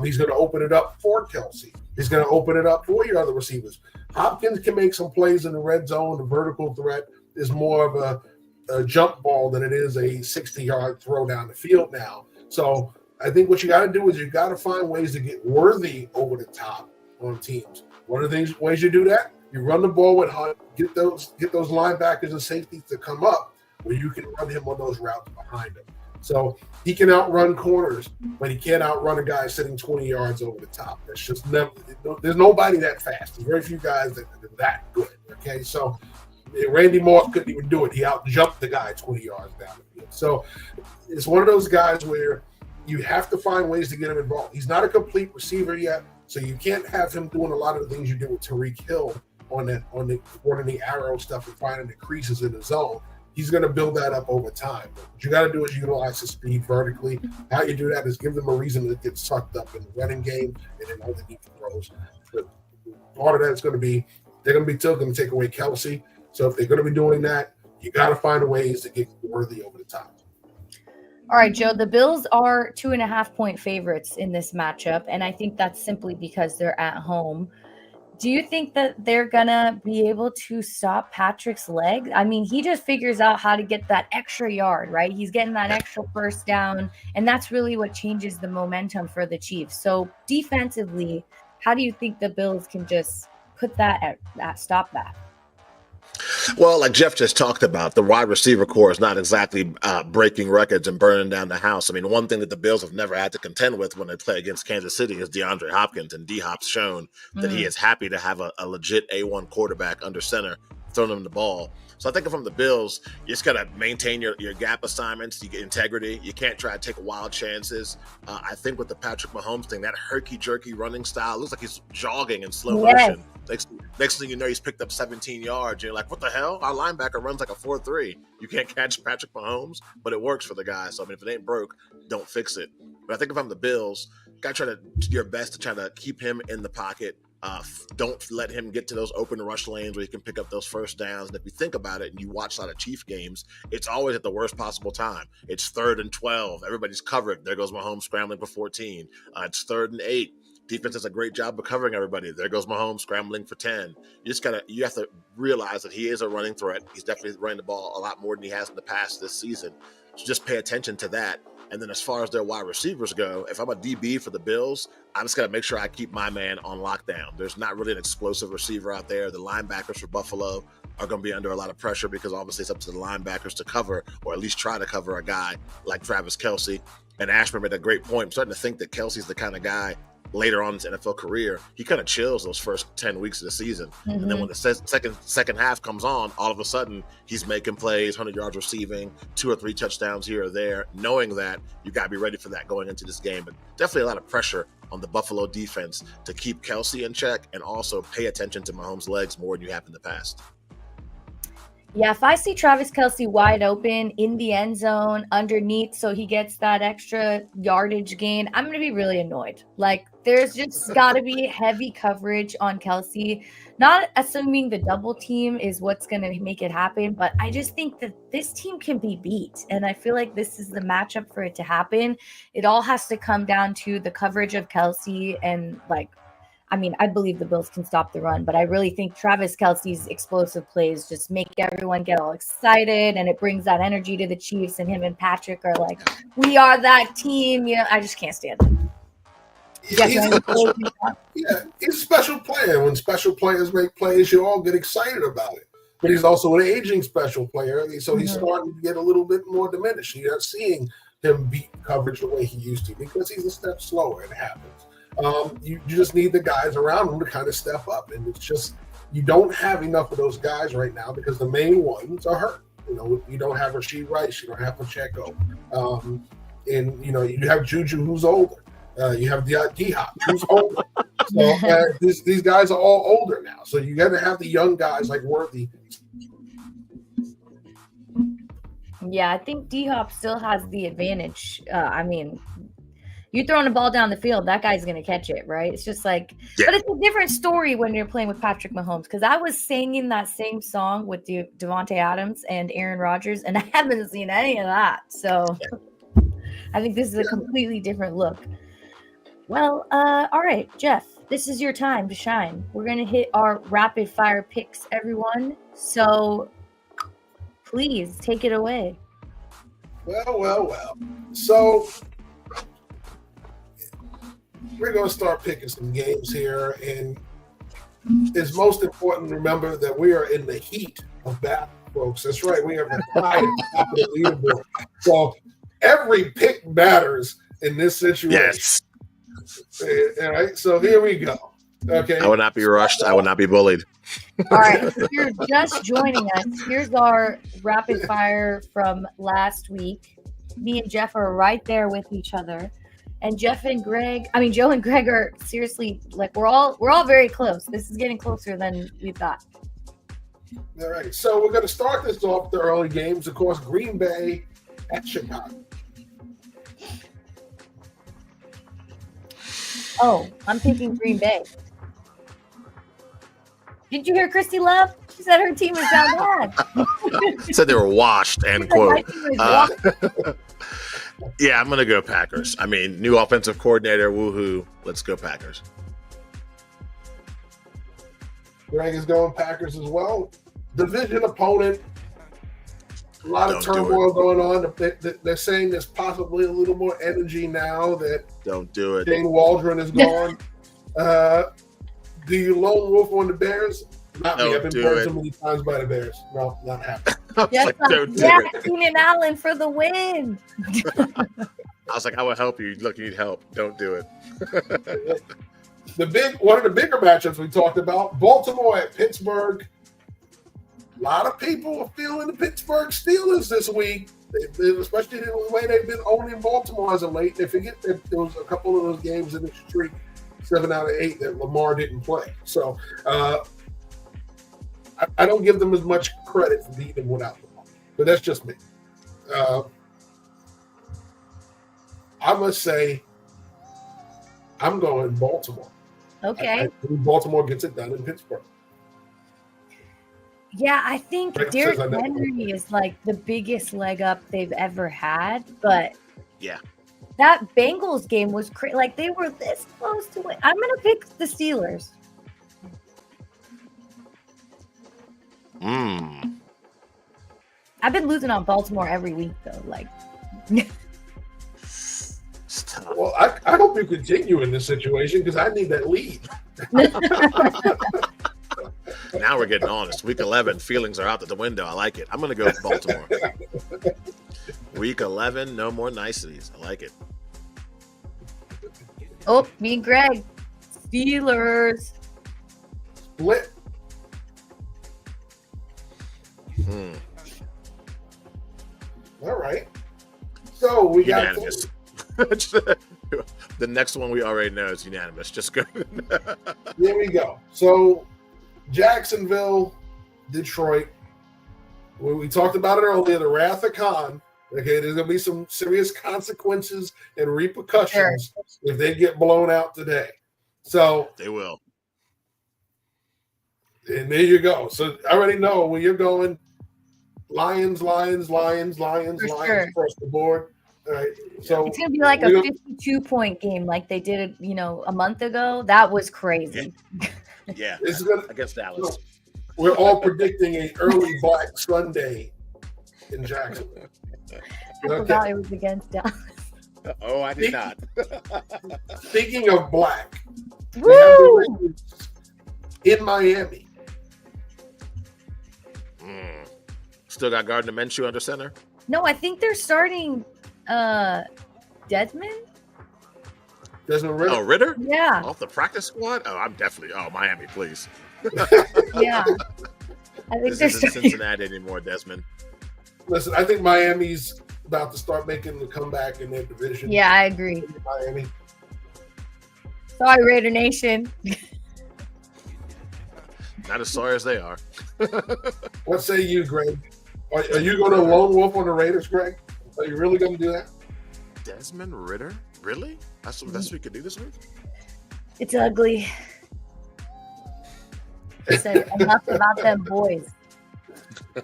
He's going to open it up for Kelce. He's going to open it up for your other receivers. Hopkins can make some plays in the red zone. The vertical threat is more of a jump ball than it is a 60-yard throw down the field now. So I think what you got to do is you got to find ways to get Worthy over the top on teams. One of the ways you do that, you run the ball with Hunt, get those linebackers and safeties to come up where you can run him on those routes behind him. So he can outrun corners, but he can't outrun a guy sitting 20 yards over the top. That's just never. There's nobody that fast. There's very few guys that are that good. Okay, so Randy Moss couldn't even do it. He out-jumped the guy 20 yards down the field. So it's one of those guys where you have to find ways to get him involved. He's not a complete receiver yet, so you can't have him doing a lot of the things you did with Tyreek Hill on the running the arrow stuff and finding the creases in the zone. He's going to build that up over time. But what you got to do is utilize his speed vertically. How you do that is give them a reason to get sucked up in the running game and then underneath the throws. But part of that is going to be they're going to be still going to take away Kelce. So if they're going to be doing that, you got to find ways to get Worthy over the top. All right, Joe, the Bills are 2.5-point favorites in this matchup, and I think that's simply because they're at home. Do you think that they're going to be able to stop Patrick's leg? I mean, he just figures out how to get that extra yard, right? He's getting that extra first down, and that's really what changes the momentum for the Chiefs. So defensively, how do you think the Bills can just put that stop that? Well, like Jeff just talked about, the wide receiver core is not exactly breaking records and burning down the house. I mean, one thing that the Bills have never had to contend with when they play against Kansas City is DeAndre Hopkins, and D-Hop's shown that he is happy to have a legit A1 quarterback under center throwing him the ball. So I think from the Bills, you just got to maintain your gap assignments, you get integrity. You can't try to take wild chances. I think with the Patrick Mahomes thing, that herky-jerky running style, looks like he's jogging in slow motion. Next thing you know, he's picked up 17 yards. You're like, what the hell? Our linebacker runs like a 4.3. You can't catch Patrick Mahomes, but it works for the guy. So, I mean, if it ain't broke, don't fix it. But I think if I'm the Bills, got to try to do your best to try to keep him in the pocket. Don't let him get to those open rush lanes where he can pick up those first downs. And if you think about it and you watch a lot of Chief games, it's always at the worst possible time. It's 3rd and 12. Everybody's covered. There goes Mahomes scrambling for 14. It's 3rd and 8. Defense does a great job of covering everybody. There goes Mahomes scrambling for 10. You have to realize that he is a running threat. He's definitely running the ball a lot more than he has in the past this season. So just pay attention to that. And then as far as their wide receivers go, if I'm a DB for the Bills, I just got to make sure I keep my man on lockdown. There's not really an explosive receiver out there. The linebackers for Buffalo are going to be under a lot of pressure because obviously it's up to the linebackers to cover, or at least try to cover, a guy like Travis Kelce. And Ashmere made a great point. I'm starting to think that Kelce's the kind of guy later on in his NFL career, he kind of chills those first 10 weeks of the season. And then when the second half comes on, all of a sudden he's making plays, 100 yards receiving, 2 or 3 touchdowns here or there, knowing that you got to be ready for that going into this game. But definitely a lot of pressure on the Buffalo defense to keep Kelce in check and also pay attention to Mahomes' legs more than you have in the past. Yeah, if I see Travis Kelce wide open in the end zone underneath so he gets that extra yardage gain, I'm going to be really annoyed. Like, there's just got to be heavy coverage on Kelce. Not assuming the double team is what's going to make it happen, but I just think that this team can be beat. And I feel like this is the matchup for it to happen. It all has to come down to the coverage of Kelce and, like, I mean, I believe the Bills can stop the run, but I really think Travis Kelce's explosive plays just make everyone get all excited, and it brings that energy to the Chiefs, and him and Patrick are like, we are that team. You know, I just can't stand him. He's a special player. When special players make plays, you all get excited about it. But he's also an aging special player, so he's starting to get a little bit more diminished. You're not seeing him beat coverage the way he used to because he's a step slower. It happens. You just need the guys around him to kind of step up. And it's just, you don't have enough of those guys right now because the main ones are hurt. You know, you don't have Rashid Rice, you don't have Pacheco. And, you know, you have Juju, who's older. You have D-Hop, who's older. So these guys are all older now. So you got to have the young guys like Worthy. Yeah, I think D-Hop still has the advantage. I mean, you throwing a ball down the field, that guy's going to catch it, right? It's just like, but it's a different story when you're playing with Patrick Mahomes, because I was singing that same song with Devontae Adams and Aaron Rodgers, and I haven't seen any of that. So I think this is a completely different look. Well, all right, Jeff, this is your time to shine. We're going to hit our rapid fire picks, everyone. So please take it away. Well. So we're going to start picking some games here, and it's most important to remember that we are in the heat of battle, folks. That's right. We are the top of the leaderboard. So every pick matters in this situation. Yes. All right. So here we go. Okay. I will not be rushed. I will not be bullied. All right. If you're just joining us, here's our rapid fire from last week. Me and Jeff are right there with each other. And Joe and Greg are seriously, like, we're all very close. This is getting closer than we thought. All right. So we're going to start this off with the early games. Of course, Green Bay at Chicago. Oh, I'm picking Green Bay. Did you hear Christy Love? She said her team is down bad. Said they were washed, end She's like, quote. "My team is washed." Yeah, I'm going to go Packers. I mean, new offensive coordinator, woohoo. Let's go Packers. Greg is going Packers as well. Division opponent. A lot of turmoil going on. They're saying there's possibly a little more energy now that Don't do it. Dane Waldron is gone. Do you lone wolf on the Bears? Not me. I've been burned so many times by the Bears. No, not happening. Don't do it. Keenan Allen for the win. I was like, I will help you. Look, you need help. Don't do it. One of the bigger matchups we talked about, Baltimore at Pittsburgh. A lot of people are feeling the Pittsburgh Steelers this week, especially the way they've been owning Baltimore as of late. They forget that there was a couple of those games in the streak, 7 out of 8, that Lamar didn't play. So I don't give them as much credit for beating them without Lamar. But that's just me. I must say, I'm going Baltimore. Okay. I think Baltimore gets it done in Pittsburgh. Yeah, I think Derrick Henry is like the biggest leg up they've ever had, but yeah, that Bengals game was crazy. Like they were this close to it. I'm gonna pick the Steelers. I've been losing on Baltimore every week though. Like, well, I hope you continue in this situation because I need that lead. Now we're getting honest. Week 11, feelings are out the window. I like it. I'm going to go with Baltimore. Week 11, no more niceties. I like it. Oh, me and Greg. Steelers. Split. All right. So we unanimous. The next one we already know is unanimous. Just go. There we go. So Jacksonville, Detroit. We talked about it earlier, the Wrath of Khan. Okay, there's going to be some serious consequences and repercussions if they get blown out today. So they will. And there you go. So I already know where you're going. Lions across the board. All right. So it's gonna be like a 52-point game, like they did, a month ago. That was crazy. Yeah, it's gonna, against Dallas. We're all predicting an early Black Sunday in Jacksonville. I forgot it was against Dallas. Oh, I did not. Speaking of black, woo! In Miami. Still got Gardner Minshew under center? No, I think they're starting Desmond Ritter. Oh, Ritter? Yeah. Off the practice squad? Oh, I'm definitely. Oh, Miami, please. Yeah. I think this isn't Cincinnati anymore, Desmond. Listen, I think Miami's about to start making the comeback in their division. Yeah, I agree. Miami. Sorry, Raider Nation. Not as sorry as they are. What say you, Greg? Are you going to lone wolf on the Raiders, Greg? Are you really going to do that? Desmond Ritter? Really? That's the best we could do this week? It's ugly. I said enough about them boys. I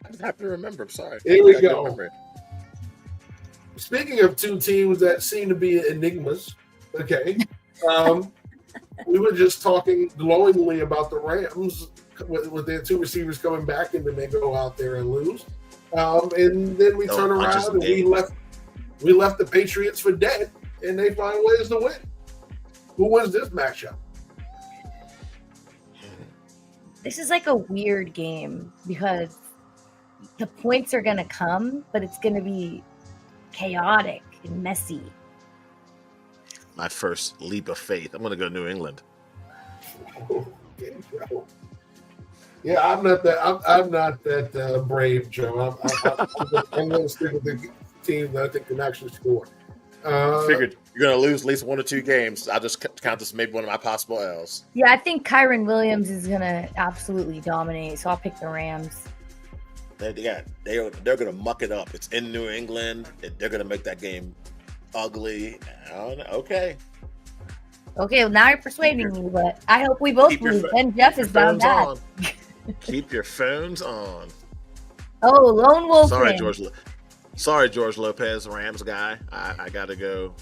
just have to remember. I'm sorry. Here we go. Speaking of two teams that seem to be enigmas, okay, we were just talking glowingly about the Rams with their two receivers coming back, and then they go out there and lose. And then we turn around and we left the Patriots for dead, and they find ways to win. Who wins this matchup? This is like a weird game because the points are going to come, but it's going to be chaotic and messy. My first leap of faith. I'm going to go New England. Yeah, I'm not that brave, Joe. I'm going to stick with the team that I think can actually score. I figured you're going to lose at least one or two games. I'll just count this as maybe one of my possible L's. Yeah, I think Kyron Williams is going to absolutely dominate, so I'll pick the Rams. They're going to muck it up. It's in New England. They're going to make that game ugly. Okay. Okay, well, now you're persuading me, but I hope we both lose. And Jeff is down bad. Keep your phones on. Oh, Lone Wolf. Sorry, George Lopez, Rams guy. I gotta go.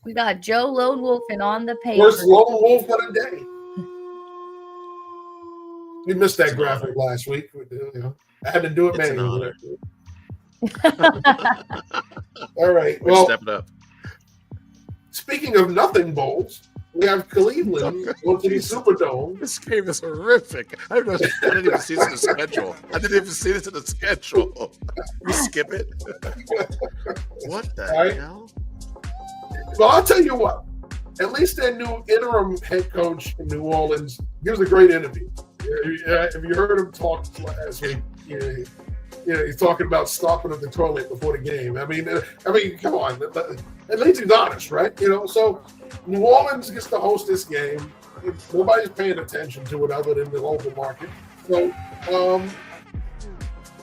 We got Joe Lone Wolfing on the page. First Lone Wolf of the day. We missed that graphic last week. I had to do it manually. All right. Well, step it up. Speaking of nothing bowls, we have Cleveland going to the Superdome. This game is horrific. I didn't even see this in the schedule. I didn't even see this in the schedule. We skip it. What the hell? Well, I'll tell you what. At least their new interim head coach in New Orleans gives a great interview. Have you heard him talk last week? He's talking about stopping at the toilet before the game. I mean, come on. At least he's honest, right? So New Orleans gets to host this game. Nobody's paying attention to it other than the local market. So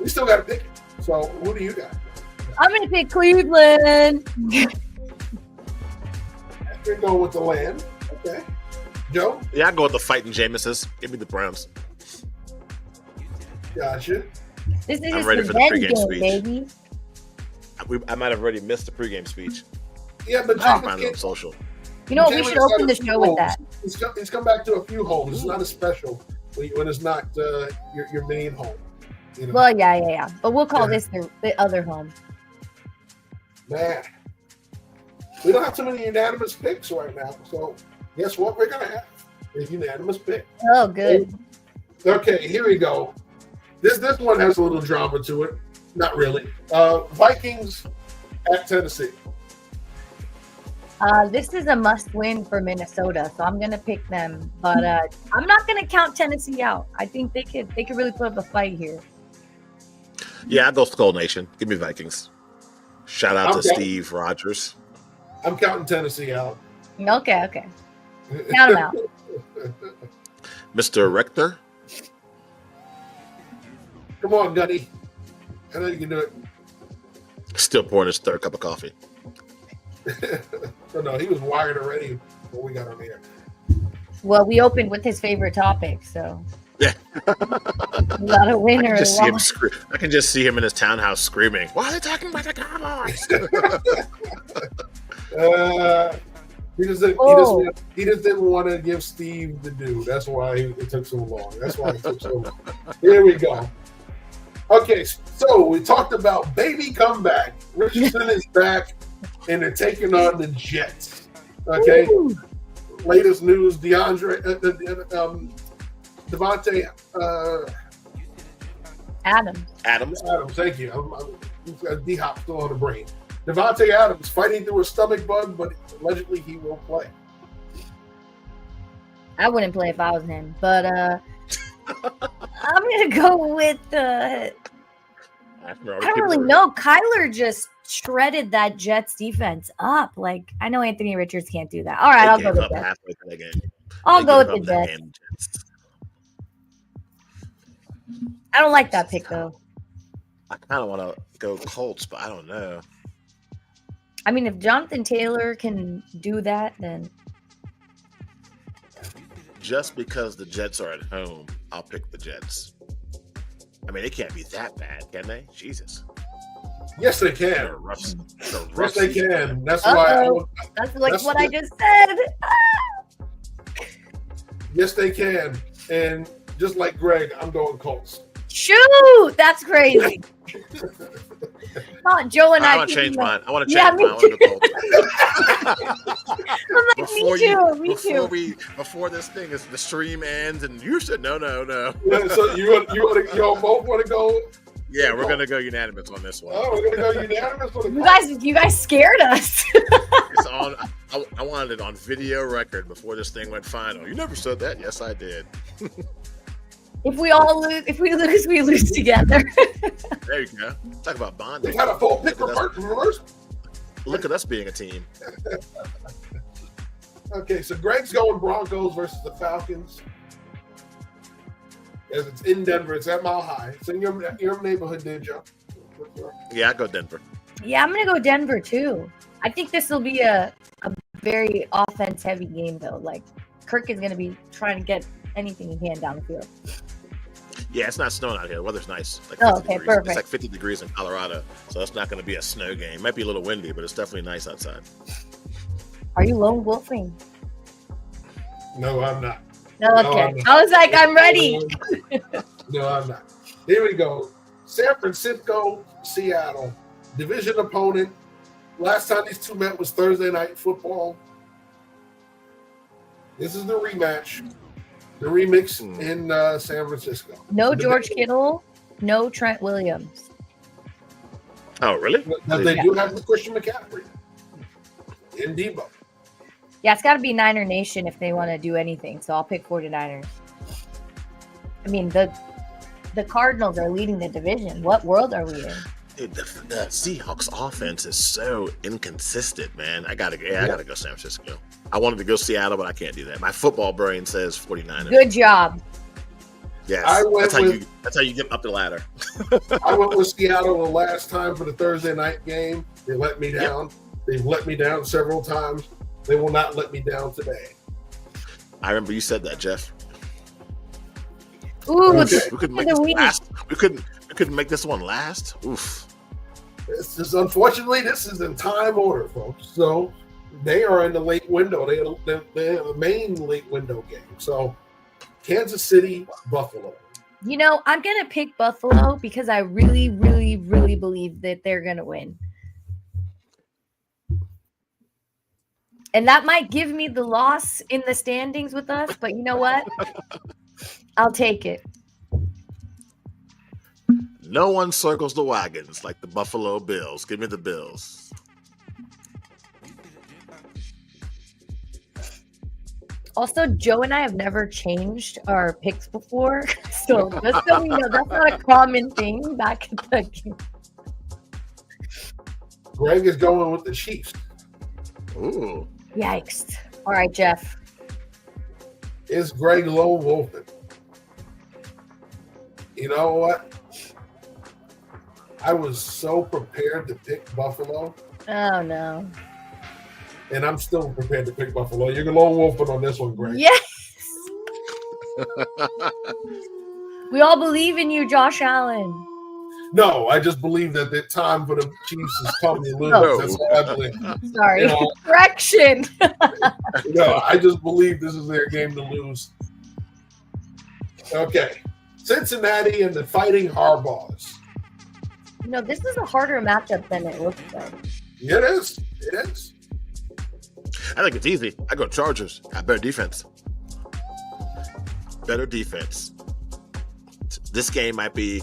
we still got to pick it. So who do you got? I'm going to pick Cleveland. You're going with the land. Okay. Joe? Yeah, I go with the fighting Jameses. Give me the Browns. Gotcha. This is I'm ready for the pregame speech. Baby. I might have already missed the pregame speech. Yeah, but I'll find it on social. You know what? We should open the show with that. He's come back to a few homes. It's not as special when it's not your main home. Well, yeah. But we'll call this the other home. Man, we don't have too many unanimous picks right now. So guess what? We're gonna have a unanimous pick. Oh, good. Okay, here we go. This one has a little drama to it. Not really. Vikings at Tennessee. This is a must-win for Minnesota, so I'm gonna pick them. But I'm not gonna count Tennessee out. I think they could really put up a fight here. Yeah, I'll go Skull Nation. Give me Vikings. Shout out to Steve Rogers. I'm counting Tennessee out. Okay. Count them out. Mr. Rector. Come on, Gunny. I know you can do it. Still pouring his third cup of coffee. No, he was wired already when we got on the air. Well, we opened with his favorite topic, so yeah. Not a winner. I can just see him in his townhouse screaming, "Why are they talking about the Cowboys?" He just didn't want to give Steve the due. That's why it took so long. Here we go. Okay, so we talked about baby comeback. Richardson is back, and they're taking on the Jets. Okay. Ooh. Latest news: Devontae Adams. Thank you. I'm D-Hop still on the brain. Devontae Adams fighting through a stomach bug, but allegedly he will play. I wouldn't play if I was him, but I'm gonna go with I don't really know. Kyler just shredded that Jets defense up. Like, I know Anthony Richards can't do that. All right, I'll go with the Jets. I'll go with the Jets. I don't like that pick though. I kind of want to go Colts, but I don't know. I mean, if Jonathan Taylor can do that, then just because the Jets are at home, I'll pick the Jets. I mean, they can't be that bad, can they? Jesus. Yes, they can. Yes, they can. That's That's what I just said. Yes, they can. And just like Greg, I'm going Colts. Shoot, that's crazy. Not Joe and I want to change mine. I want to change mine. Me too. Before this thing is the stream ends, and you said no. Yeah, so you both want to go? Yeah, we're gonna go unanimous on this one. Oh, we're gonna go unanimous on the You guys scared us. It's on. I wanted it on video record before this thing went final. You never said that. Yes, I did. If we lose, we lose together. There you go. Talk about bonding. They got a full pick reverse. Look at us being a team. Okay, so Greg's going Broncos versus the Falcons. As it's in Denver, it's at Mile High. It's in your neighborhood, did you? Yeah, I go Denver. Yeah, I'm gonna go Denver too. I think this will be a very offense-heavy game, though. Like, Kirk is going to be trying to get anything he can down the field. Yeah, it's not snowing out here. The weather's nice. Like 50 degrees. Perfect. It's like 50 degrees in Colorado, so it's not going to be a snow game. It might be a little windy, but it's definitely nice outside. Are you lone wolfing? No, I'm not. No, okay. I was like, I'm ready. No, I'm not. Here we go. San Francisco, Seattle. Division opponent. Last time these two met was Thursday Night Football. This is the rematch. The remix in San Francisco. No George Kittle, no Trent Williams. Oh, really? But they do have the Christian McCaffrey and Debo. Yeah, it's got to be Niner Nation if they want to do anything. So I'll pick 49ers. I mean, the Cardinals are leading the division. What world are we in? Dude, the Seahawks offense is so inconsistent, man. I gotta go San Francisco. I wanted to go Seattle, but I can't do that. My football brain says 49ers. Good job. Yes, that's how you get up the ladder. I went with Seattle the last time for the Thursday night game. They let me down. Yep. They've let me down several times. They will not let me down today. I remember you said that, Jeff. Ooh, okay. We couldn't make this last. We couldn't make this one last. Oof. This is unfortunately this is in time order, folks. So they are in the late window. They have the main late window game. So Kansas City, Buffalo. You know, I'm gonna pick Buffalo because I really, really, really believe that they're gonna win. And that might give me the loss in the standings with us, but you know what? I'll take it. No one circles the wagons like the Buffalo Bills. Give me the Bills. Also, Joe and I have never changed our picks before. So just so we know, that's not a common thing back at the game. Greg is going with the Chiefs. Ooh. Yikes. All right, Jeff. Is Greg lone wolfing? You know what? I was so prepared to pick Buffalo. Oh, no. And I'm still prepared to pick Buffalo. You're lone wolfing on this one, Greg. Yes. We all believe in you, Josh Allen. No, I just believe that the time for the Chiefs is coming to lose. No. That's all I believe. Sorry. You know, Correction. no, I just believe this is their game to lose. Okay. Cincinnati and the Fighting Harbaughs. No, this is a harder matchup than it looks like. It is. It is. I think it's easy. I go Chargers. Got better defense. Better defense. This game might be.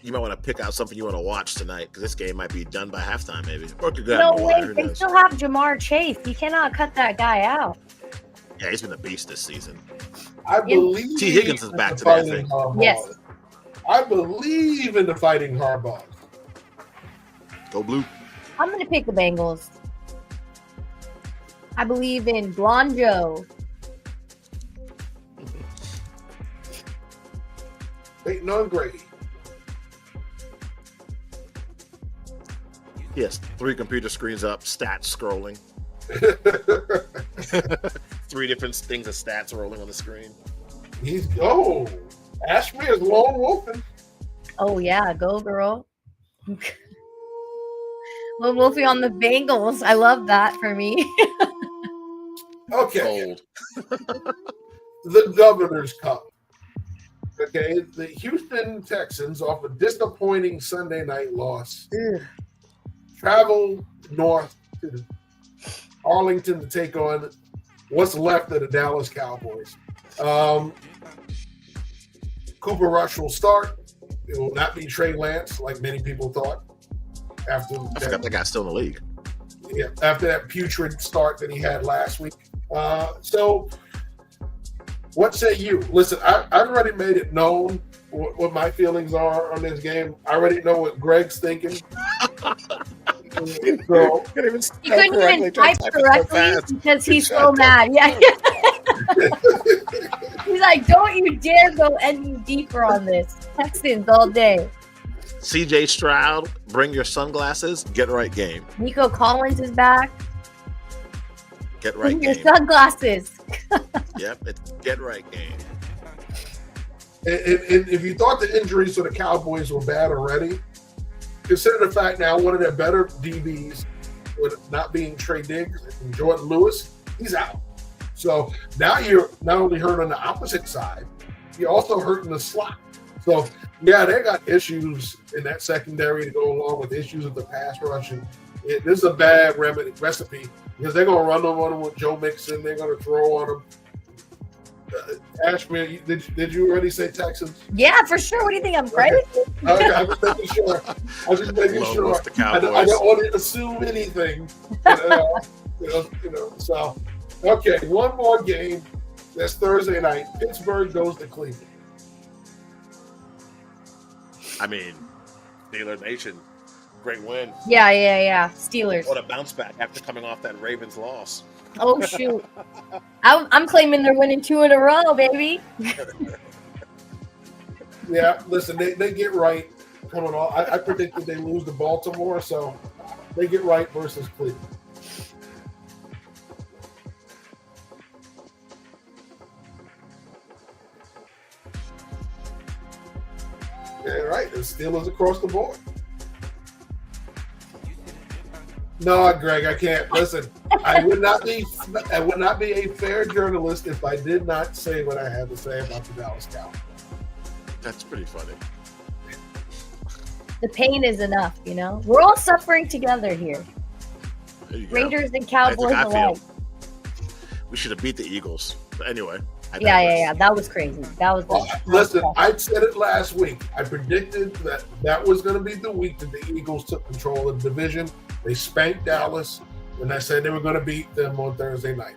You might want to pick out something you want to watch tonight because this game might be done by halftime, maybe. Or could go No way. They still have Jamar Chase. You cannot cut that guy out. Yeah, he's been a beast this season. I believe T. Higgins is back today, I think. Yes. I believe in the Fighting Harbaughs. Go Blue. I'm going to pick the Bengals. I believe in Blonde Joe. Peyton on Grady. Yes, 3 computer screens up, stats scrolling. 3 different things of stats rolling on the screen. Ashmere is lone wolfing. Oh, yeah. Go, girl. Lone Wolfie on the Bengals. I love that for me. Okay. The Governor's Cup. Okay. The Houston Texans, off a disappointing Sunday night loss, travel north to Arlington to take on what's left of the Dallas Cowboys. Cooper Rush will start. It will not be Trey Lance, like many people thought. I forgot that guy's still in the league. Yeah, after that putrid start that he had last week. So, what say you? Listen, I've already made it known what my feelings are on this game. I already know what Greg's thinking. So, he couldn't even type correctly because he's so mad. Yeah. He's like, don't you dare go any deeper on this. Texans all day. CJ Stroud, bring your sunglasses. Get right game. Nico Collins is back. Get right Your game. sunglasses. Yep, it's get right game. And if you thought the injuries to the Cowboys were bad already, consider the fact now one of their better DBs, with not being Trey Diggs and Jordan Lewis, he's out. So now you're not only hurt on the opposite side, you're also hurting the slot. So yeah, they got issues in that secondary to go along with issues with the pass rush. And this is a bad recipe because they're going to run on them with Joe Mixon. They're going to throw on them. Ashmere, did you already say Texans? Yeah, for sure. What do you think? I'm crazy? Okay, I was making sure. I was just making sure. I don't want to assume anything. So, okay, one more game. That's Thursday night. Pittsburgh goes to Cleveland. I mean, Steeler Nation, great win. Yeah. Steelers. What a bounce back after coming off that Ravens loss. Oh, shoot. I'm claiming they're winning 2 in a row, baby. Yeah, listen, they get right coming off. I predicted they lose to Baltimore, so they get right versus Cleveland. Yeah, right. The Steelers across the board. No, Greg, I can't. Listen, I would not be a fair journalist if I did not say what I had to say about the Dallas Cowboys. That's pretty funny. The pain is enough, We're all suffering together here. There you go. Raiders and Cowboys I alike. We should have beat the Eagles. But anyway. Yeah. That was crazy. Listen, I said it last week. I predicted that was going to be the week that the Eagles took control of the division. They spanked Dallas, and I said they were going to beat them on Thursday night.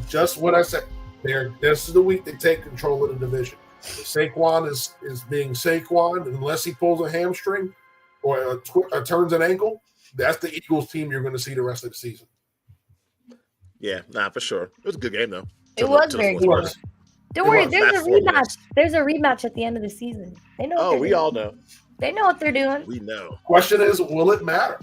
Just what I said. This is the week they take control of the division. Saquon is being Saquon, unless he pulls a hamstring or turns an ankle. That's the Eagles team you're going to see the rest of the season. Yeah, for sure. It was a good game, though. It was very good. Don't worry, there's a rematch. There's a rematch at the end of the season. They know. We all know. They know what they're doing. We know. Question is, will it matter?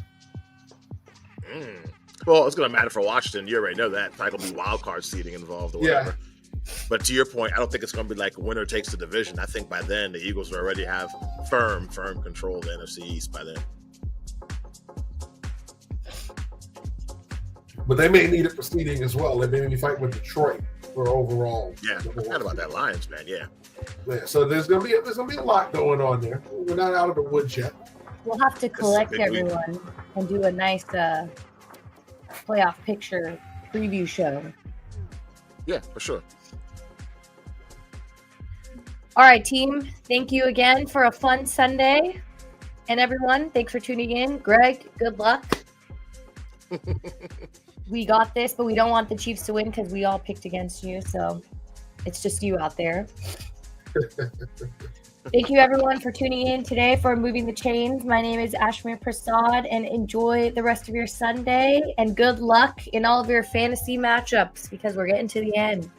Well, it's going to matter for Washington. You already know that. It's not going to be wild card seeding involved or whatever. Yeah. But to your point, I don't think it's going to be like winner takes the division. I think by then the Eagles will already have firm control of the NFC East by then. But they may need it for seeding as well. They may be fighting with Detroit for overall. Yeah, I forgot about that Lions, man. Yeah. So there's gonna be a lot going on there. We're not out of the woods yet. We'll have to collect everyone and do a nice playoff picture preview show. Yeah, for sure. All right, team. Thank you again for a fun Sunday. And everyone, thanks for tuning in. Greg, good luck. We got this, but we don't want the Chiefs to win because we all picked against you. So it's just you out there. Thank you, everyone, for tuning in today for Moving the Chains. My name is Ashmere Prasad, and enjoy the rest of your Sunday. And good luck in all of your fantasy matchups because we're getting to the end.